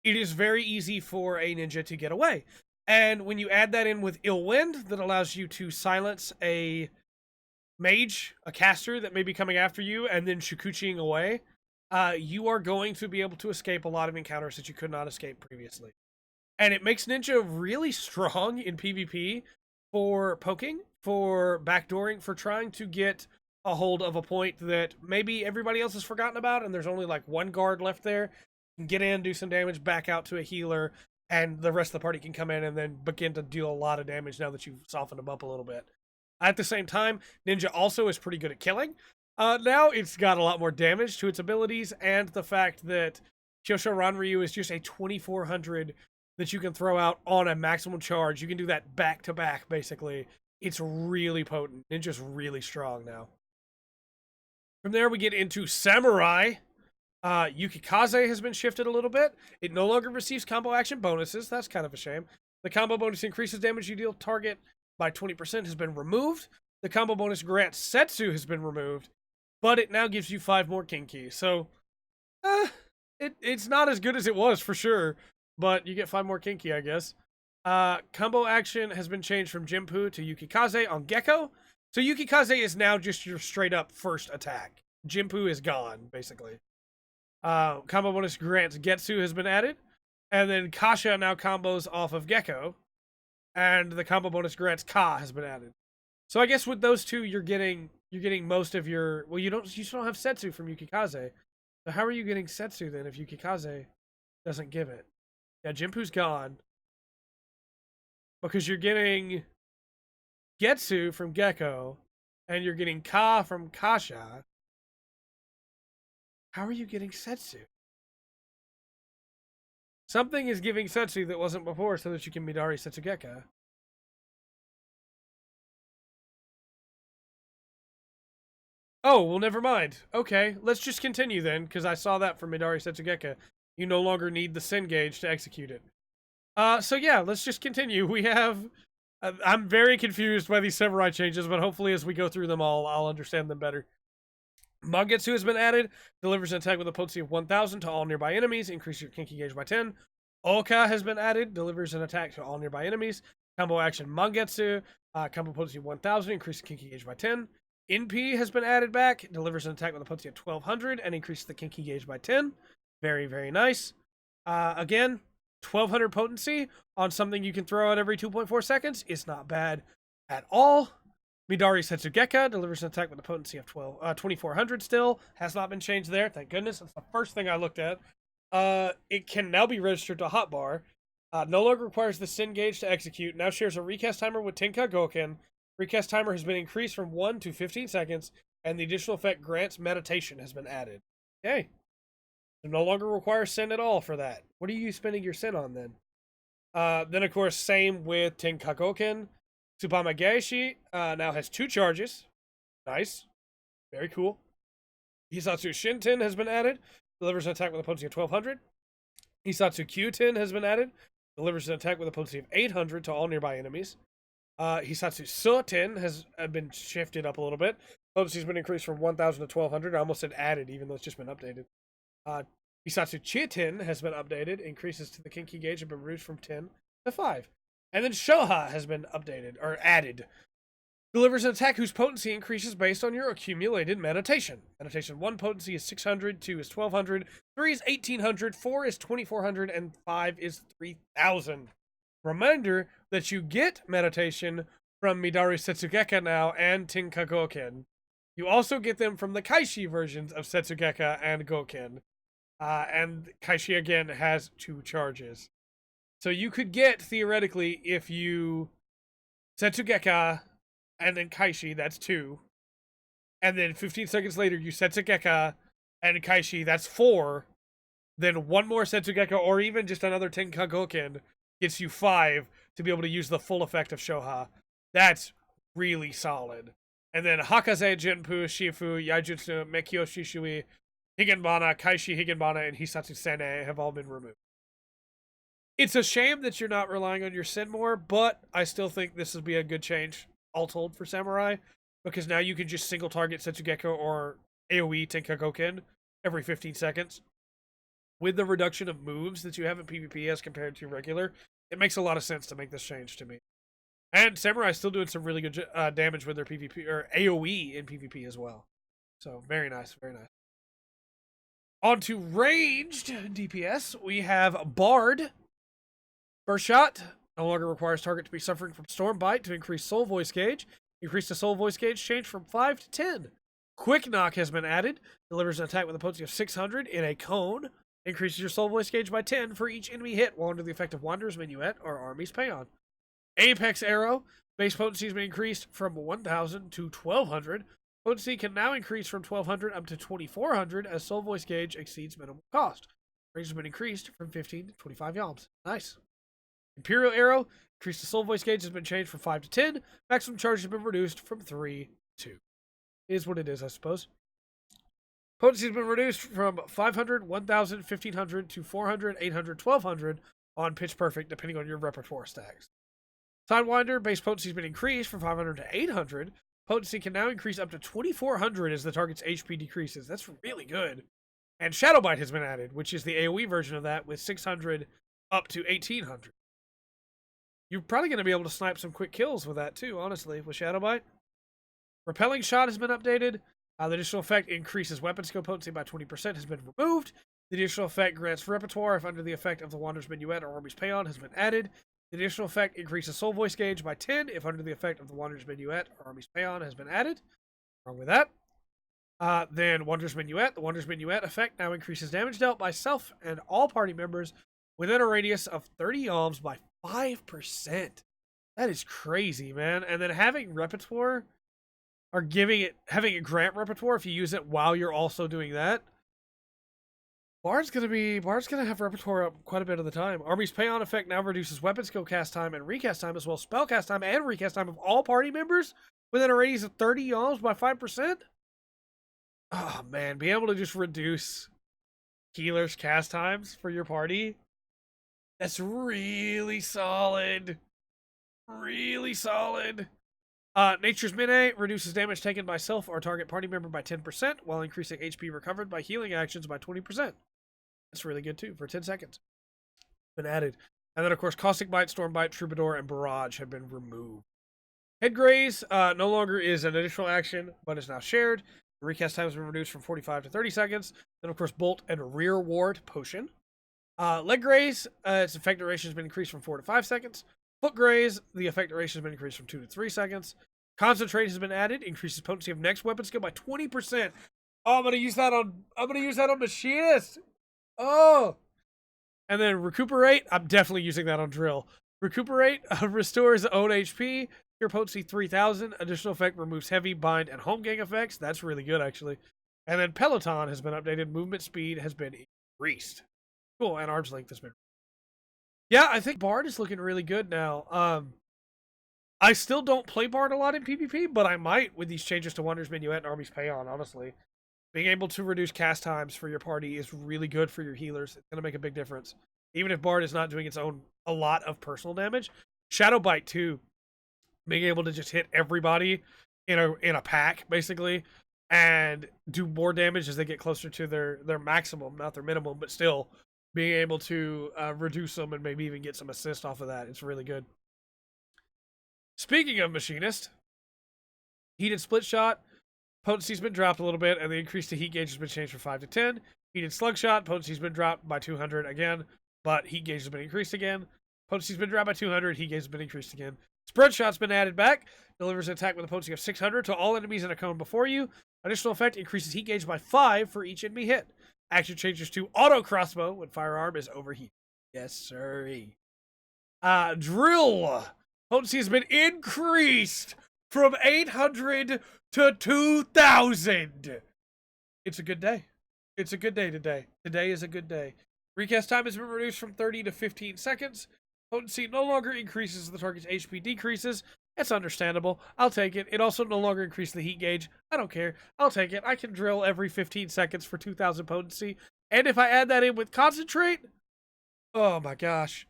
it is very easy for a ninja to get away. And when you add that in with Ill Wind, that allows you to silence a mage, a caster that may be coming after you, and then Shikuchiing away, you are going to be able to escape a lot of encounters that you could not escape previously. And it makes Ninja really strong in PvP for poking, for backdooring, for trying to get a hold of a point that maybe everybody else has forgotten about, and there's only like one guard left there. You can get in, do some damage, back out to a healer, and the rest of the party can come in and then begin to deal a lot of damage now that you've softened them up a little bit. At the same time, Ninja also is pretty good at killing. Now it's got a lot more damage to its abilities, and the fact that Kyosho Ranryu is just a 2400 that you can throw out on a maximum charge. You can do that back to back, basically. It's really potent. Ninja's really strong now. From there, we get into Samurai. Yukikaze has been shifted a little bit. It no longer receives combo action bonuses. That's kind of a shame. The combo bonus increases damage you deal target by 20% has been removed. The combo bonus grants Setsu has been removed, but it now gives you 5 more Kinki. So, it's not as good as it was for sure, but you get 5 more Kinki, I guess. Combo action has been changed from Jinpu to Yukikaze on Gecko. So Yukikaze is now just your straight up first attack. Jinpu is gone, basically. Combo bonus grants Getsu has been added. And then Kasha now combos off of Gecko. And the combo bonus grants Ka has been added. So I guess with those two, you're getting most of your. Well, you still don't have Setsu from Yukikaze. So how are you getting Setsu then if Yukikaze doesn't give it? Yeah, Jinpu's gone because you're getting Getsu from Gecko, and you're getting Ka from Kasha. How are you getting Setsu? Something is giving Setsu that wasn't before so that you can Midari Setsugeka. Oh, well, never mind. Okay, let's just continue then, because I saw that for Midari Setsugeka. You no longer need the Sen Gauge to execute it. So yeah, let's just continue. We have... I'm very confused by these Samurai changes, but hopefully as we go through them all, I'll understand them better. Mangetsu has been added. Delivers an attack with a potency of 1000 to all nearby enemies. Increase your Kinki gauge by 10. Oka has been added. Delivers an attack to all nearby enemies. Combo action Mangetsu. Combo potency of 1000. Increase the Kinki gauge by 10. NP has been added back. Delivers an attack with a potency of 1200 and increases the Kinki gauge by 10. Very, very nice. Again, 1200 potency on something you can throw out every 2.4 seconds is not bad at all. Midari Setsugeka delivers an attack with a potency of 2400 still. Has not been changed there, thank goodness. That's the first thing I looked at. It can now be registered to hotbar. No longer requires the Sen Gauge to execute. Now shares a recast timer with Tenka Goken. Recast timer has been increased from 1 to 15 seconds, and the additional effect grants meditation has been added. Okay. So no longer requires Sen at all for that. What are you spending your Sen on then? Then, of course, same with Tenka Goken. Tsubama Geishi now has 2 charges. Nice. Very cool. Hisatsu Shinten has been added. Delivers an attack with a potency of 1200. Hisatsu Kyuten has been added. Delivers an attack with a potency of 800 to all nearby enemies. Hisatsu Soten has been shifted up a little bit. Potency has been increased from 1000 to 1200. I almost said added, even though it's just been updated. Hisatsu Chitin has been updated. Increases to the Kinki gauge have been reduced from 10 to 5. And then Shoha has been updated, or added. Delivers an attack whose potency increases based on your accumulated meditation. Meditation 1 potency is 600, 2 is 1200, 3 is 1800, 4 is 2400, and 5 is 3000. Reminder that you get meditation from Midari Setsugeka now and Tenka Goken. You also get them from the Kaishi versions of Setsugeka and Goken. And Kaishi again has 2 charges. So you could get, theoretically, if you Setsugeka and then Kaishi, that's 2. And then 15 seconds later, you Setsugeka and Kaishi, that's 4. Then 1 more Setsugeka, or even just another Tenka Goken, gets you 5 to be able to use the full effect of Shoha. That's really solid. And then Hakaze, Jinpu, Shifu, Yaijutsu, Mekyo Shishui, Higenbana, Kaishi Higenbana, and Hisatsu Sene have all been removed. It's a shame that you're not relying on your Sen more, but I still think this would be a good change, all told, for Samurai, because now you can just single target Setsugeka or AoE Tenka Goken every 15 seconds. With the reduction of moves that you have in PvP as compared to regular, it makes a lot of sense to make this change to me. And Samurai's still doing some really good damage with their PvP, or AoE in PvP as well. So, very nice, very nice. On to ranged DPS, we have Bard. First shot no longer requires target to be suffering from Storm Bite to increase Soul Voice gauge. Increase the Soul Voice gauge change from 5 to 10. Quick Knock has been added. Delivers an attack with a potency of 600 in a cone. Increases your Soul Voice gauge by 10 for each enemy hit while under the effect of Wanderer's Minuet or Army's Payon. Apex Arrow. Base potency has been increased from 1,000 to 1,200. Potency can now increase from 1,200 up to 2,400 as Soul Voice gauge exceeds minimum cost. Range has been increased from 15 to 25 yalms. Nice. Imperial Arrow. Increase the Soul Voice gauge has been changed from 5 to 10. Maximum charge has been reduced from 3 to 2. Is what it is, I suppose. Potency has been reduced from 500, 1,000, 1,500 to 400, 800, 1,200 on Pitch Perfect, depending on your repertoire stacks. Sidewinder, base potency has been increased from 500 to 800. Potency can now increase up to 2,400 as the target's HP decreases. That's really good. And Shadow Bite has been added, which is the AoE version of that, with 600 up to 1,800. You're probably going to be able to snipe some quick kills with that too, honestly, with Shadow Bite. Repelling Shot has been updated. The additional effect increases weapon skill potency by 20% has been removed. The additional effect grants repertoire if under the effect of the Wanderer's Minuet or Army's Payon has been added. The additional effect increases Soul Voice gauge by 10 if under the effect of the Wanderer's Minuet or Army's Payon has been added. Wrong with that. Then Wanderer's Minuet. The Wanderer's Minuet effect now increases damage dealt by self and all party members within a radius of 30 yalms by 5%. That is crazy, man. And then having repertoire, or having it grant repertoire if you use it while you're also doing that. Bard's gonna have repertoire up quite a bit of the time. Army's Payon effect now reduces weapon skill cast time and recast time, as well as spell cast time and recast time of all party members within a radius of 30 yalms by 5%. Oh man, being able to just reduce healers' cast times for your party, that's really solid. Really solid. Nature's Mine reduces damage taken by self or target party member by 10% while increasing HP recovered by healing actions by 20%. That's really good too, for 10 seconds. Been added. And then, of course, Caustic Bite, Storm Bite, Troubadour, and Barrage have been removed. Head Graze no longer is an additional action, but is now shared. The recast time has been reduced from 45 to 30 seconds. Then, of course, Bolt and Rear Ward Potion. Leg Graze, its effect duration has been increased from 4 to 5 seconds. Foot Graze, the effect duration has been increased from 2 to 3 seconds. Concentrate has been added, increases potency of next weapon skill by 20%. Oh, I'm gonna use that on Machinist. Oh. And then Recuperate, I'm definitely using that on Drill. Recuperate restores own HP, your potency 3,000. Additional effect removes heavy, bind, and home gang effects. That's really good, actually. And then Peloton has been updated. Movement speed has been increased. Cool, and arm's length has been. Yeah, I think Bard is looking really good now. I still don't play Bard a lot in PvP, but I might with these changes to Wanderer's Minuet and Army's Payon, honestly. Being able to reduce cast times for your party is really good for your healers. It's going to make a big difference. Even if Bard is not doing a lot of personal damage. Shadow Bite, too. Being able to just hit everybody in a pack, basically, and do more damage as they get closer to their maximum, not their minimum, but still being able to reduce them and maybe even get some assist off of that. It's really good. Speaking of Machinist, Heated Split Shot, potency's been dropped a little bit, and the increase to heat gauge has been changed from 5 to 10. Heated Slug Shot, potency's been dropped by 200 again, but heat gauge has been increased again. Potency's been dropped by 200, heat gauge has been increased again. Spread Shot's been added back, delivers an attack with a potency of 600 to all enemies in a cone before you. Additional effect increases heat gauge by 5 for each enemy hit. Action changes to Auto Crossbow when firearm is overheated. Yes, sirree. Drill. Potency has been increased from 800 to 2,000. It's a good day. It's a good day today. Today is a good day. Recast time has been reduced from 30 to 15 seconds. Potency no longer increases the target's HP decreases. It's understandable. I'll take it. It also no longer increases the heat gauge. I don't care. I'll take it. I can drill every 15 seconds for 2,000 potency. And if I add that in with Concentrate, oh my gosh.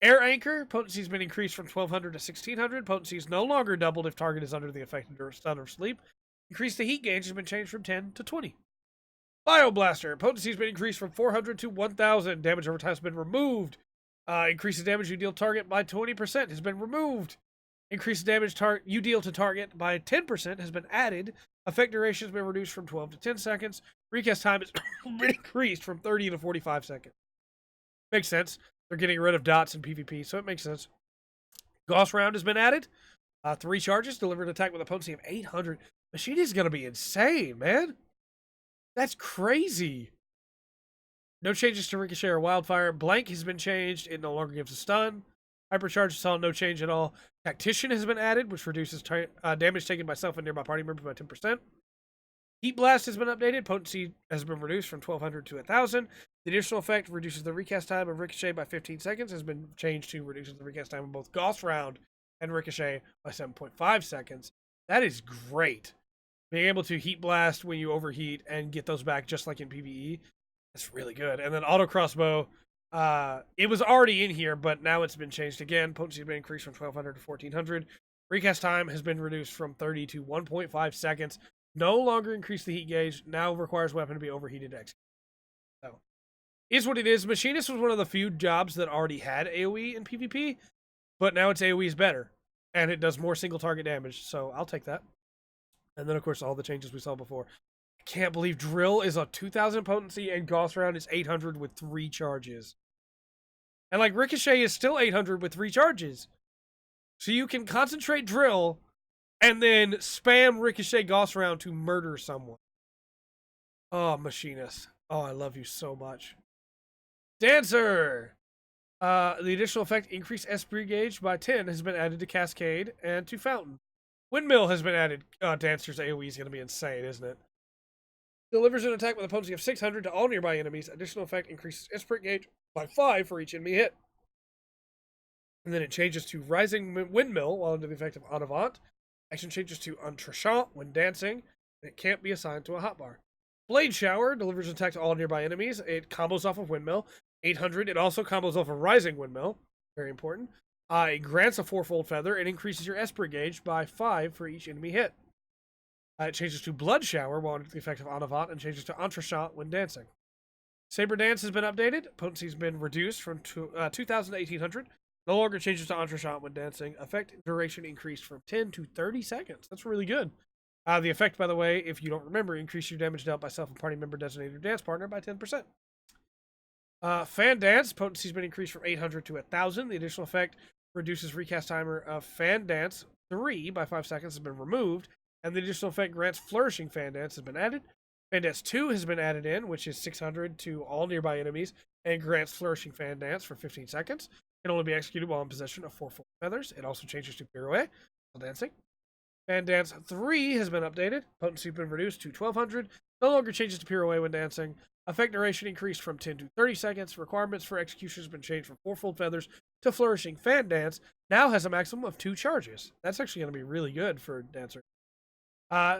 Air Anchor, potency has been increased from 1,200 to 1,600. Potency is no longer doubled if target is under the effect of stun or sleep. Increase the heat gauge has been changed from 10 to 20. Bioblaster. Potency has been increased from 400 to 1000. Damage over time has been removed. Increases damage you deal target by 20% has been removed. Increases damage you deal to target by 10% has been added. Effect duration has been reduced from 12 to 10 seconds. Recast time has been increased from 30 to 45 seconds. Makes sense. They're getting rid of dots in PvP, so it makes sense. Gauss round has been added. 3 charges, delivered attack with a potency of 800. Machine is going to be insane, man. That's crazy. No changes to Ricochet or Wildfire. Blank has been changed. It no longer gives a stun. Hypercharge saw no change at all. Tactician has been added, which reduces damage taken by self and nearby party members by 10%. Heat Blast has been updated. Potency has been reduced from 1200 to 1000. The additional effect reduces the recast time of Ricochet by 15 seconds. Has been changed to reduces the recast time of both Gauss Round and Ricochet by 7.5 seconds. That is great. Being able to Heat Blast when you overheat and get those back just like in PvE, that's really good. And then Auto Crossbow, it was already in here, but now it's been changed again. Potency has been increased from 1200 to 1400. Recast time has been reduced from 30 to 1.5 seconds. No longer increase the heat gauge. Now requires weapon to be overheated to execute. So, is what it is. Machinist was one of the few jobs that already had AoE in PvP, but now its AoE is better, and it does more single target damage, so I'll take that. And then, of course, all the changes we saw before. I can't believe Drill is a 2000 potency and Gauss Round is 800 with 3 charges. And, like, Ricochet is still 800 with 3 charges. So you can concentrate Drill and then spam Ricochet Gauss Round to murder someone. Oh, Machinist. Oh, I love you so much. Dancer! The additional effect, increase Esprit Gauge by 10, has been added to Cascade and to Fountain. Windmill has been added. Dancer's AoE is going to be insane, isn't it? Delivers an attack with a potency of 600 to all nearby enemies. Additional effect increases Esprit Gauge by 5 for each enemy hit. And then it changes to Rising Windmill while under the effect of En Avant. Action changes to Entrechamp when dancing. And it can't be assigned to a hotbar. Blade Shower delivers an attack to all nearby enemies. It combos off of Windmill. 800. It also combos off of Rising Windmill. Very important. It grants a 4-fold feather and increases your Esprit Gauge by 5 for each enemy hit. It changes to Blood Shower while under the effect of En Avant and changes to Entrechamp when dancing. Saber Dance has been updated. Potency has been reduced from 2000 to 1800. No longer changes to Entrechamp when dancing. Effect duration increased from 10 to 30 seconds. That's really good. The effect, by the way, if you don't remember, increase your damage dealt by self and party member designated your dance partner by 10%. Fan Dance, potency has been increased from 800 to 1000. The additional effect reduces recast timer of Fan Dance 3 by 5 seconds has been removed. And the additional effect grants Flourishing Fan Dance has been added. Fan Dance 2 has been added in, which is 600 to all nearby enemies, and grants Flourishing Fan Dance for 15 seconds. Can only be executed while in possession of 4-fold feathers. It also changes to Pirouette while dancing. Fan Dance 3 has been updated. Potency has been reduced to 1200. No longer changes to Pirouette when dancing. Effect duration increased from 10 to 30 seconds. Requirements for execution has been changed from 4-fold feathers to Flourishing Fan Dance. Now has a maximum of 2 charges. That's actually going to be really good for Dancer.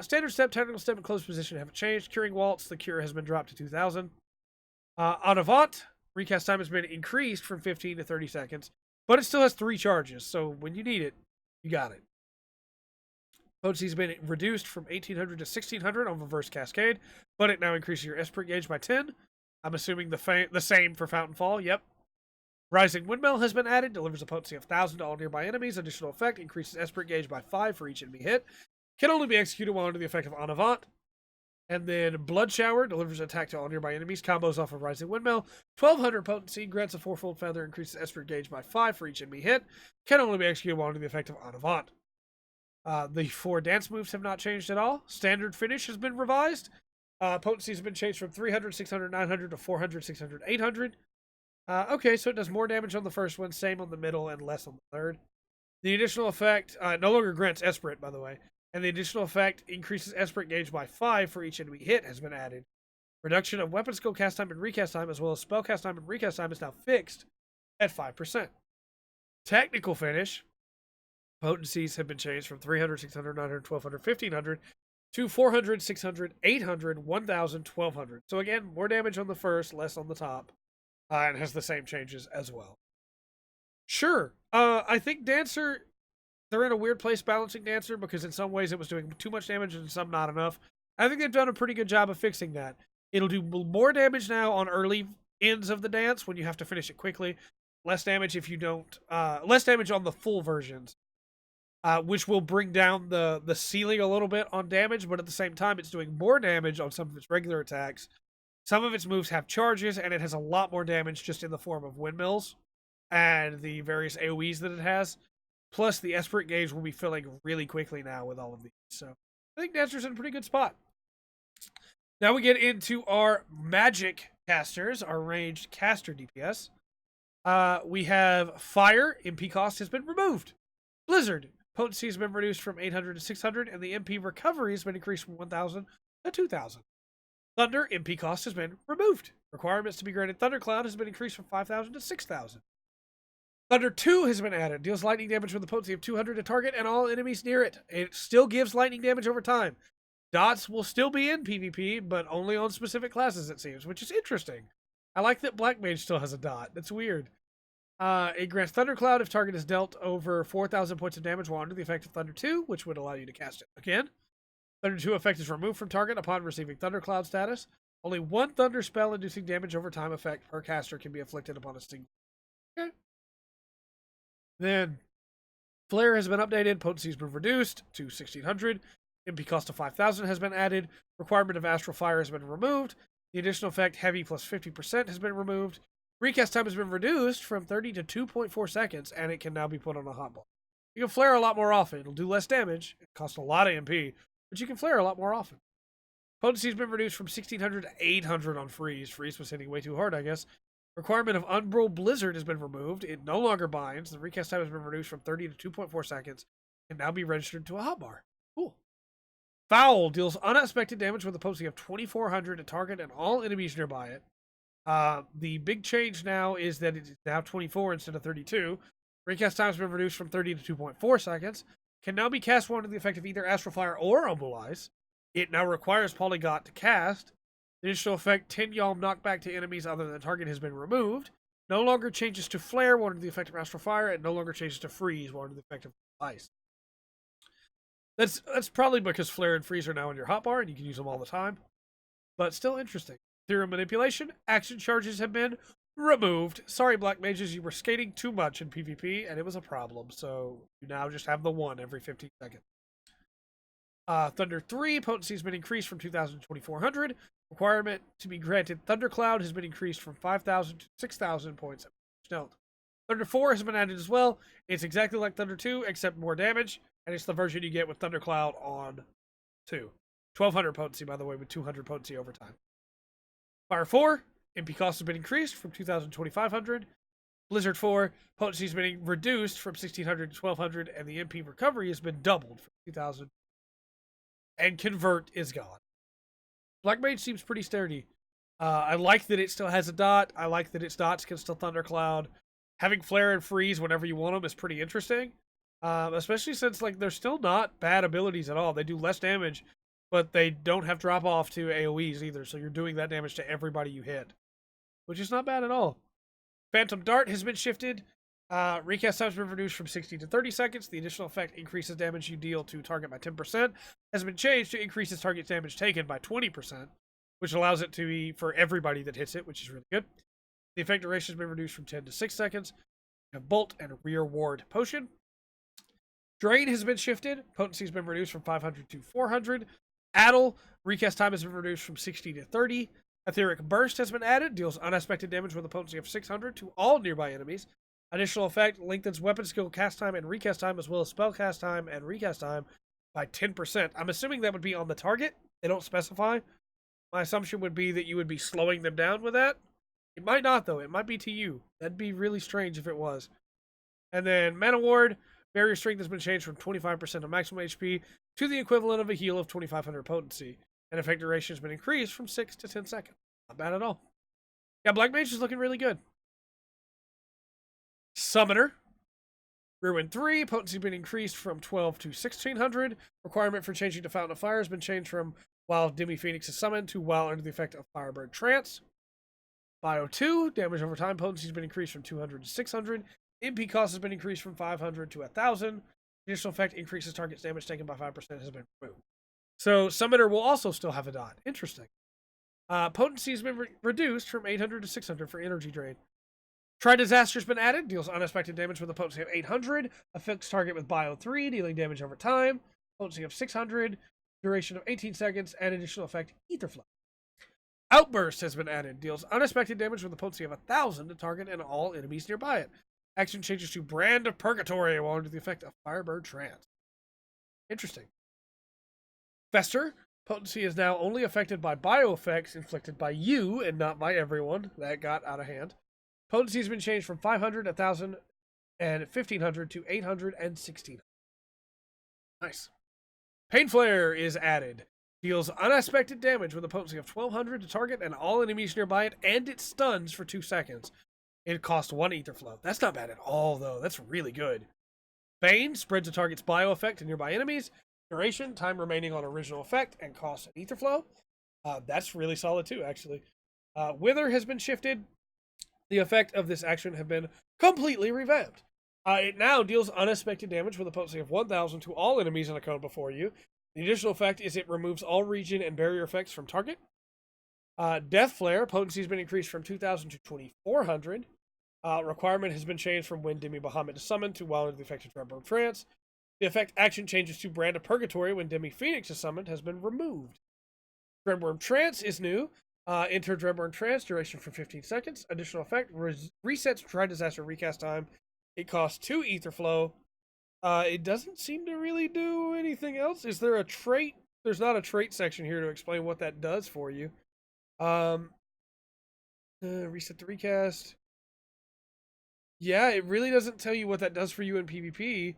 Standard Step, Technical Step, and Closed Position haven't changed. Curing Waltz, the cure has been dropped to 2000. En Avant, recast time has been increased from 15 to 30 seconds, but it still has 3 charges, so when you need it, you got it. Potency has been reduced from 1800 to 1600 on Reverse Cascade, but it now increases your Esprit Gauge by 10. I'm assuming the same for Fountain Fall, yep. Rising Windmill has been added, delivers a potency of 1000 to all nearby enemies. Additional effect increases Esprit Gauge by 5 for each enemy hit. Can only be executed while under the effect of En Avant. And then Blood Shower delivers an attack to all nearby enemies. Combos off of Rising Windmill. 1200 potency grants a 4-fold feather, increases Esprit Gauge by 5 for each enemy hit. Can only be executed while under the effect of En Avant. The 4 dance moves have not changed at all. Standard Finish has been revised. Potency has been changed from 300, 600, 900 to 400, 600, 800. Okay, so it does more damage on the first one, same on the middle, and less on the third. The additional effect no longer grants Esprit, by the way. And the additional effect increases Esprit Gauge by 5 for each enemy hit has been added. Reduction of weapon skill cast time and recast time, as well as spell cast time and recast time, is now fixed at 5%. Technical Finish. Potencies have been changed from 300, 600, 900, 1200, 1500 to 400, 600, 800, 1000, 1200. So again, more damage on the first, less on the top. And has the same changes as well. Sure. I think Dancer, they're in a weird place balancing Dancer because in some ways it was doing too much damage and in some not enough. I think they've done a pretty good job of fixing that. It'll do more damage now on early ends of the dance when you have to finish it quickly. Less damage if you don't. Less damage on the full versions, which will bring down the ceiling a little bit on damage. But at the same time, it's doing more damage on some of its regular attacks. Some of its moves have charges, and it has a lot more damage just in the form of windmills and the various AoEs that it has. Plus, the Esprit gauge will be filling really quickly now with all of these. So I think Dancer's in a pretty good spot. Now we get into our magic casters, our ranged caster DPS. We have Fire, MP cost has been removed. Blizzard, potency has been reduced from 800 to 600, and the MP recovery has been increased from 1000 to 2000. Thunder, MP cost has been removed. Requirements to be granted Thundercloud has been increased from 5000 to 6000. Thunder 2 has been added. Deals lightning damage with a potency of 200 to target and all enemies near it. It still gives lightning damage over time. Dots will still be in PvP, but only on specific classes, it seems, which is interesting. I like that Black Mage still has a dot. That's weird. It grants Thundercloud if target is dealt over 4,000 points of damage while under the effect of Thunder 2, which would allow you to cast it again. Thunder 2 effect is removed from target upon receiving Thundercloud status. Only one Thunder spell inducing damage over time effect per caster can be inflicted upon a single. Okay. Then, Flare has been updated. Potency has been reduced to 1600. MP cost of 5000 has been added. Requirement of Astral Fire has been removed. The additional effect, Heavy plus 50%, has been removed. Recast time has been reduced from 30 to 2.4 seconds, and it can now be put on a hotbar. You can flare a lot more often. It'll do less damage. It costs a lot of MP, but you can flare a lot more often. Potency has been reduced from 1600 to 800 on Freeze. Freeze was hitting way too hard, I guess. Requirement of Umbral Blizzard has been removed. It no longer binds. The recast time has been reduced from 30 to 2.4 seconds. Can now be registered to a hotbar. Cool. Foul deals unexpected damage with a potency of 2400 to target and all enemies nearby it. The big change now is that it's now 24 instead of 32. Recast time has been reduced from 30 to 2.4 seconds. Can now be cast while under the effect of either Astral Fire or Umbral. It now requires Polyglot to cast. The additional effect, 10 Yalm knockback to enemies other than the target has been removed. No longer changes to Flare while under the effect of Astral Fire, and no longer changes to Freeze while under the effect of Ice. That's probably because Flare and Freeze are now in your hotbar, and you can use them all the time. But still interesting. Theorem Manipulation, action charges have been removed. Sorry, Black Mages, you were skating too much in PvP, and it was a problem, so you now just have the one every 15 seconds. Thunder 3, potency has been increased from 2000 to 2400. Requirement to be granted Thundercloud has been increased from 5,000 to 6,000 points. Note. Thunder 4 has been added as well. It's exactly like Thunder 2, except more damage, and it's the version you get with Thundercloud on 2. 1200 potency, by the way, with 200 potency over time. Fire 4, MP cost has been increased from 2,000 to 2,500. Blizzard 4, potency has been reduced from 1,600 to 1,200, and the MP recovery has been doubled from 2,000. And Convert is gone. Black Mage seems pretty sturdy. I like that it still has a dot. I like that its dots can still Thundercloud. Having Flare and Freeze whenever you want them is pretty interesting. Especially since they're still not bad abilities at all. They do less damage, but they don't have drop off to AoEs either. So you're doing that damage to everybody you hit, which is not bad at all. Phantom Dart has been shifted. Recast time has been reduced from 60 to 30 seconds. The additional effect increases damage you deal to target by 10%. Has been changed to increase its target damage taken by 20%, which allows it to be for everybody that hits it, which is really good. The effect duration has been reduced from 10 to 6 seconds. A Bolt and a Rear Ward Potion. Drain has been shifted. Potency has been reduced from 500 to 400. Addle, recast time has been reduced from 60 to 30. Etheric Burst has been added. Deals unexpected damage with a potency of 600 to all nearby enemies. Additional effect, lengthens weapon skill cast time and recast time, as well as spell cast time and recast time by 10%. I'm assuming that would be on the target. They don't specify. My assumption would be that you would be slowing them down with that. It might not, though. It might be to you. That'd be really strange if it was. And then Mana Ward, barrier strength has been changed from 25% of maximum HP to the equivalent of a heal of 2,500 potency. And effect duration has been increased from 6 to 10 seconds. Not bad at all. Yeah, Black Mage is looking really good. Summoner. Ruin 3, potency has been increased from 12 to 1,600. Requirement for changing to Fountain of Fire has been changed from while Demi Phoenix is summoned to while under the effect of Firebird Trance. Bio 2, damage over time, potency has been increased from 200 to 600. MP cost has been increased from 500 to 1,000. Additional effect increases target's damage taken by 5% has been removed. So Summoner will also still have a dot. Interesting. Potency has been reduced from 800 to 600 for energy drain. Try Disaster has been added, deals unexpected damage with a potency of 800, affects target with Bio 3, dealing damage over time, potency of 600, duration of 18 seconds, and additional effect, Ether Flow. Outburst has been added, deals unexpected damage with a potency of 1000 to target and all enemies nearby it. Action changes to Brand of Purgatory while under the effect of Firebird Trance. Interesting. Fester. Potency is now only affected by bio effects inflicted by you and not by everyone. That got out of hand. Potency has been changed from 500, 1000, and 1500 to 800 and 1600. Nice. Pain Flare is added. Deals unexpected damage with a potency of 1200 to target and all enemies nearby it, and it stuns for 2 seconds. It costs 1 Ether Flow. That's not bad at all, though. That's really good. Bane spreads a target's bio effect to nearby enemies. Duration, time remaining on original effect, and costs an Ether Flow. That's really solid too, actually. Wither has been shifted. The effect of this action have been completely revamped. It now deals unexpected damage with a potency of 1000 to all enemies in a cone before you. The additional effect is it removes all region and barrier effects from target. Death Flare, potency has been increased from 2000 to 2400. Requirement has been changed from when Demi Bahamut is summoned to while under the effect of Dreadborn Trance. The effect action changes to Brand of Purgatory when Demi Phoenix is summoned has been removed. Dreadborn Trance is new. Enter Dreadborn Trance, duration for 15 seconds. Additional effect, resets Try Disaster recast time. It costs 2 Ether Flow. It doesn't seem to really do anything else. Is there a trait? There's not a trait section here to explain what that does for you. Reset the recast. Yeah, it really doesn't tell you what that does for you in PvP.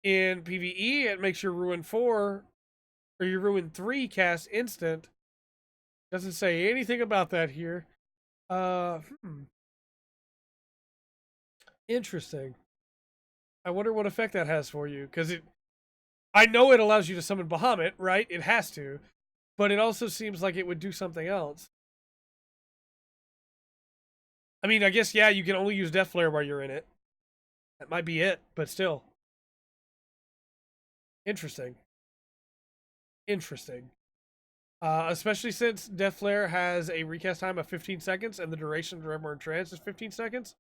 In PvE, it makes your Ruin 4 or your Ruin 3 cast instant. Doesn't say anything about that here. Interesting. I wonder what effect that has for you, because I know it allows you to summon Bahamut, right? It has to, but it also seems like it would do something else. I mean, I guess, yeah, you can only use Death Flare while you're in it. That might be it, but still. Interesting. Interesting. Especially since Death Flare has a recast time of 15 seconds and the duration of Dreadborn Trance is 15 seconds.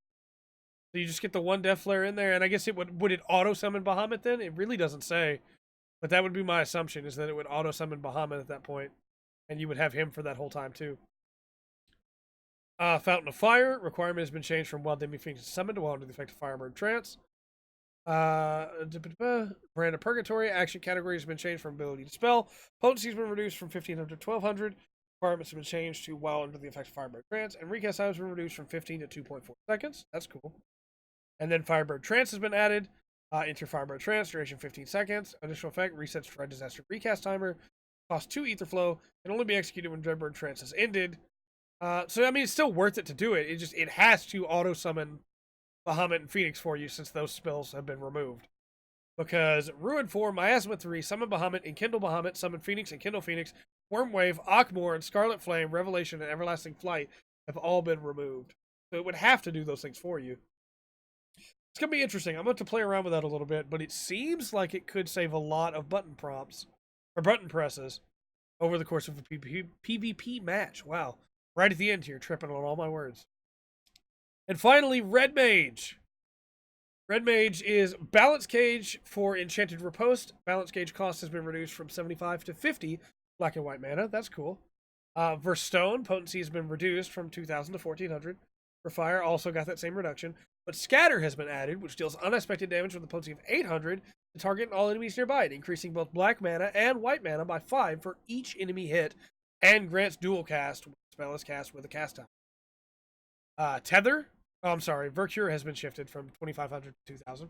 So you just get the 1 Death Flare in there, and I guess it would it auto-summon Bahamut then? It really doesn't say. But that would be my assumption, is that it would auto-summon Bahamut at that point. And you would have him for that whole time, too. Fountain of Fire. Requirement has been changed from while Demi Phoenix is summoned to while under the effect of Firebird Trance. Brand of Purgatory. Action category has been changed from ability to spell. Potency has been reduced from 1500 to 1200. Requirements have been changed to while under the effect of Firebird Trance. And recast time has been reduced from 15 to 2.4 seconds. That's cool. And then Firebird Trance has been added. Enter Firebird Trance, duration 15 seconds. Additional effect, resets Try Disaster recast timer. Cost 2 Ether Flow. Can only be executed when Dreadborn Trance has ended. So, I mean, it's still worth it to do it. It has to auto-summon Bahamut and Phoenix for you since those spells have been removed. Because Ruin 4, Miasma 3, Summon Bahamut, Enkindle Bahamut, Summon Phoenix, Enkindle Phoenix, Wormwave, Akmor, and Scarlet Flame, Revelation, and Everlasting Flight have all been removed. So it would have to do those things for you. It's going to be interesting. I'm going to play around with that a little bit, but it seems like it could save a lot of button prompts, or button presses, over the course of a PvP match. Wow. Right at the end here, tripping on all my words. And finally, Red Mage. Red Mage is Balance Cage for Enchanted Riposte. Balance Cage cost has been reduced from 75 to 50 black and white mana. That's cool. Verse Stone, potency has been reduced from 2000 to 1400. For Fire, also got that same reduction. But Scatter has been added, which deals unexpected damage with a potency of 800 to target and all enemies nearby it, increasing both black mana and white mana by 5 for each enemy hit, and grants dual cast when the spell is cast with a cast time. Tether. Oh, I'm sorry. Vercure has been shifted from 2500 to 2000.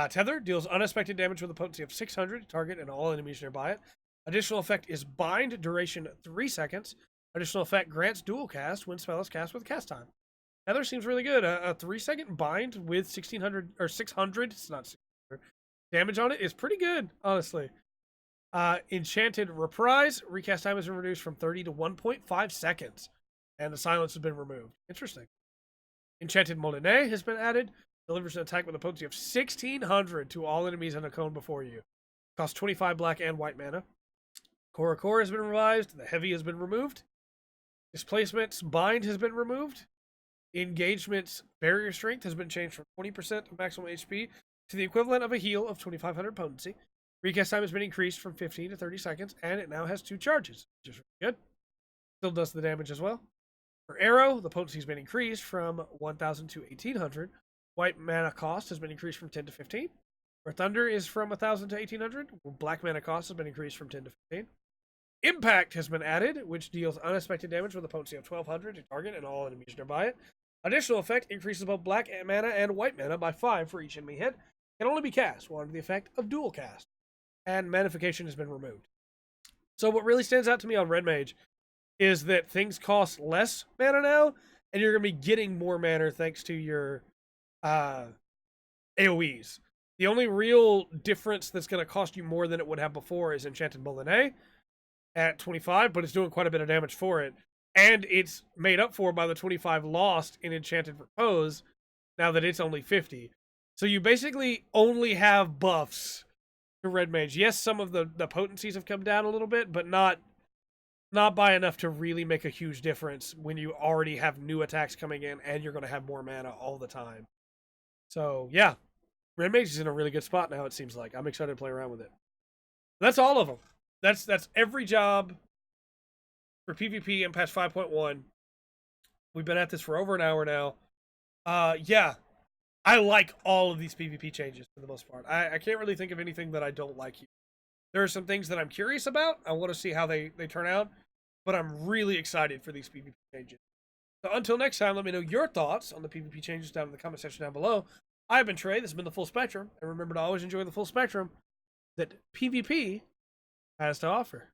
Tether deals unexpected damage with a potency of 600 to target and all enemies nearby it. Additional effect is Bind, duration 3 seconds. Additional effect grants dual cast when spell is cast with cast time. Tether seems really good. A 3-second bind with 1600 or 600. It's not 600. Damage on it is pretty good, honestly. Enchanted Reprise. Recast time has been reduced from 30 to 1.5 seconds. And the silence has been removed. Interesting. Enchanted Molinet has been added. Delivers an attack with a potency of 1600 to all enemies in a cone before you. Costs 25 black and white mana. Korra has been revised. The Heavy has been removed. Displacement's bind has been removed. Engagement's barrier strength has been changed from 20% of maximum HP to the equivalent of a heal of 2500 potency. Recast time has been increased from 15 to 30 seconds, and it now has 2 charges, which is really good. Still does the damage as well. For Arrow, the potency has been increased from 1000 to 1800. White mana cost has been increased from 10 to 15. For Thunder is from 1000 to 1800. Black mana cost has been increased from 10 to 15. Impact has been added, which deals unexpected damage with a potency of 1200 to target and all enemies nearby it. Additional effect increases both black mana and white mana by 5 for each enemy hit. Can only be cast while under the effect of dual cast. And Magnification has been removed. So what really stands out to me on Red Mage is that things cost less mana now, and you're going to be getting more mana thanks to your AoEs. The only real difference that's going to cost you more than it would have before is Enchanted Molinet at 25, but it's doing quite a bit of damage for it. And it's made up for by the 25 lost in Enchanted Repose, now that it's only 50. So you basically only have buffs to Red Mage. Yes, some of the potencies have come down a little bit, but not by enough to really make a huge difference when you already have new attacks coming in and you're going to have more mana all the time. So, yeah. Red Mage is in a really good spot now, it seems like. I'm excited to play around with it. That's all of them. That's every job for PvP in patch 5.1. We've been at this for over an hour now. Yeah. I like all of these PvP changes for the most part. I can't really think of anything that I don't like here. There are some things that I'm curious about. I want to see how they turn out. But I'm really excited for these PvP changes. So until next time, let me know your thoughts on the PvP changes down in the comment section down below. I've been Trey. This has been the Full Spectrum. And remember to always enjoy the full spectrum that PvP has to offer.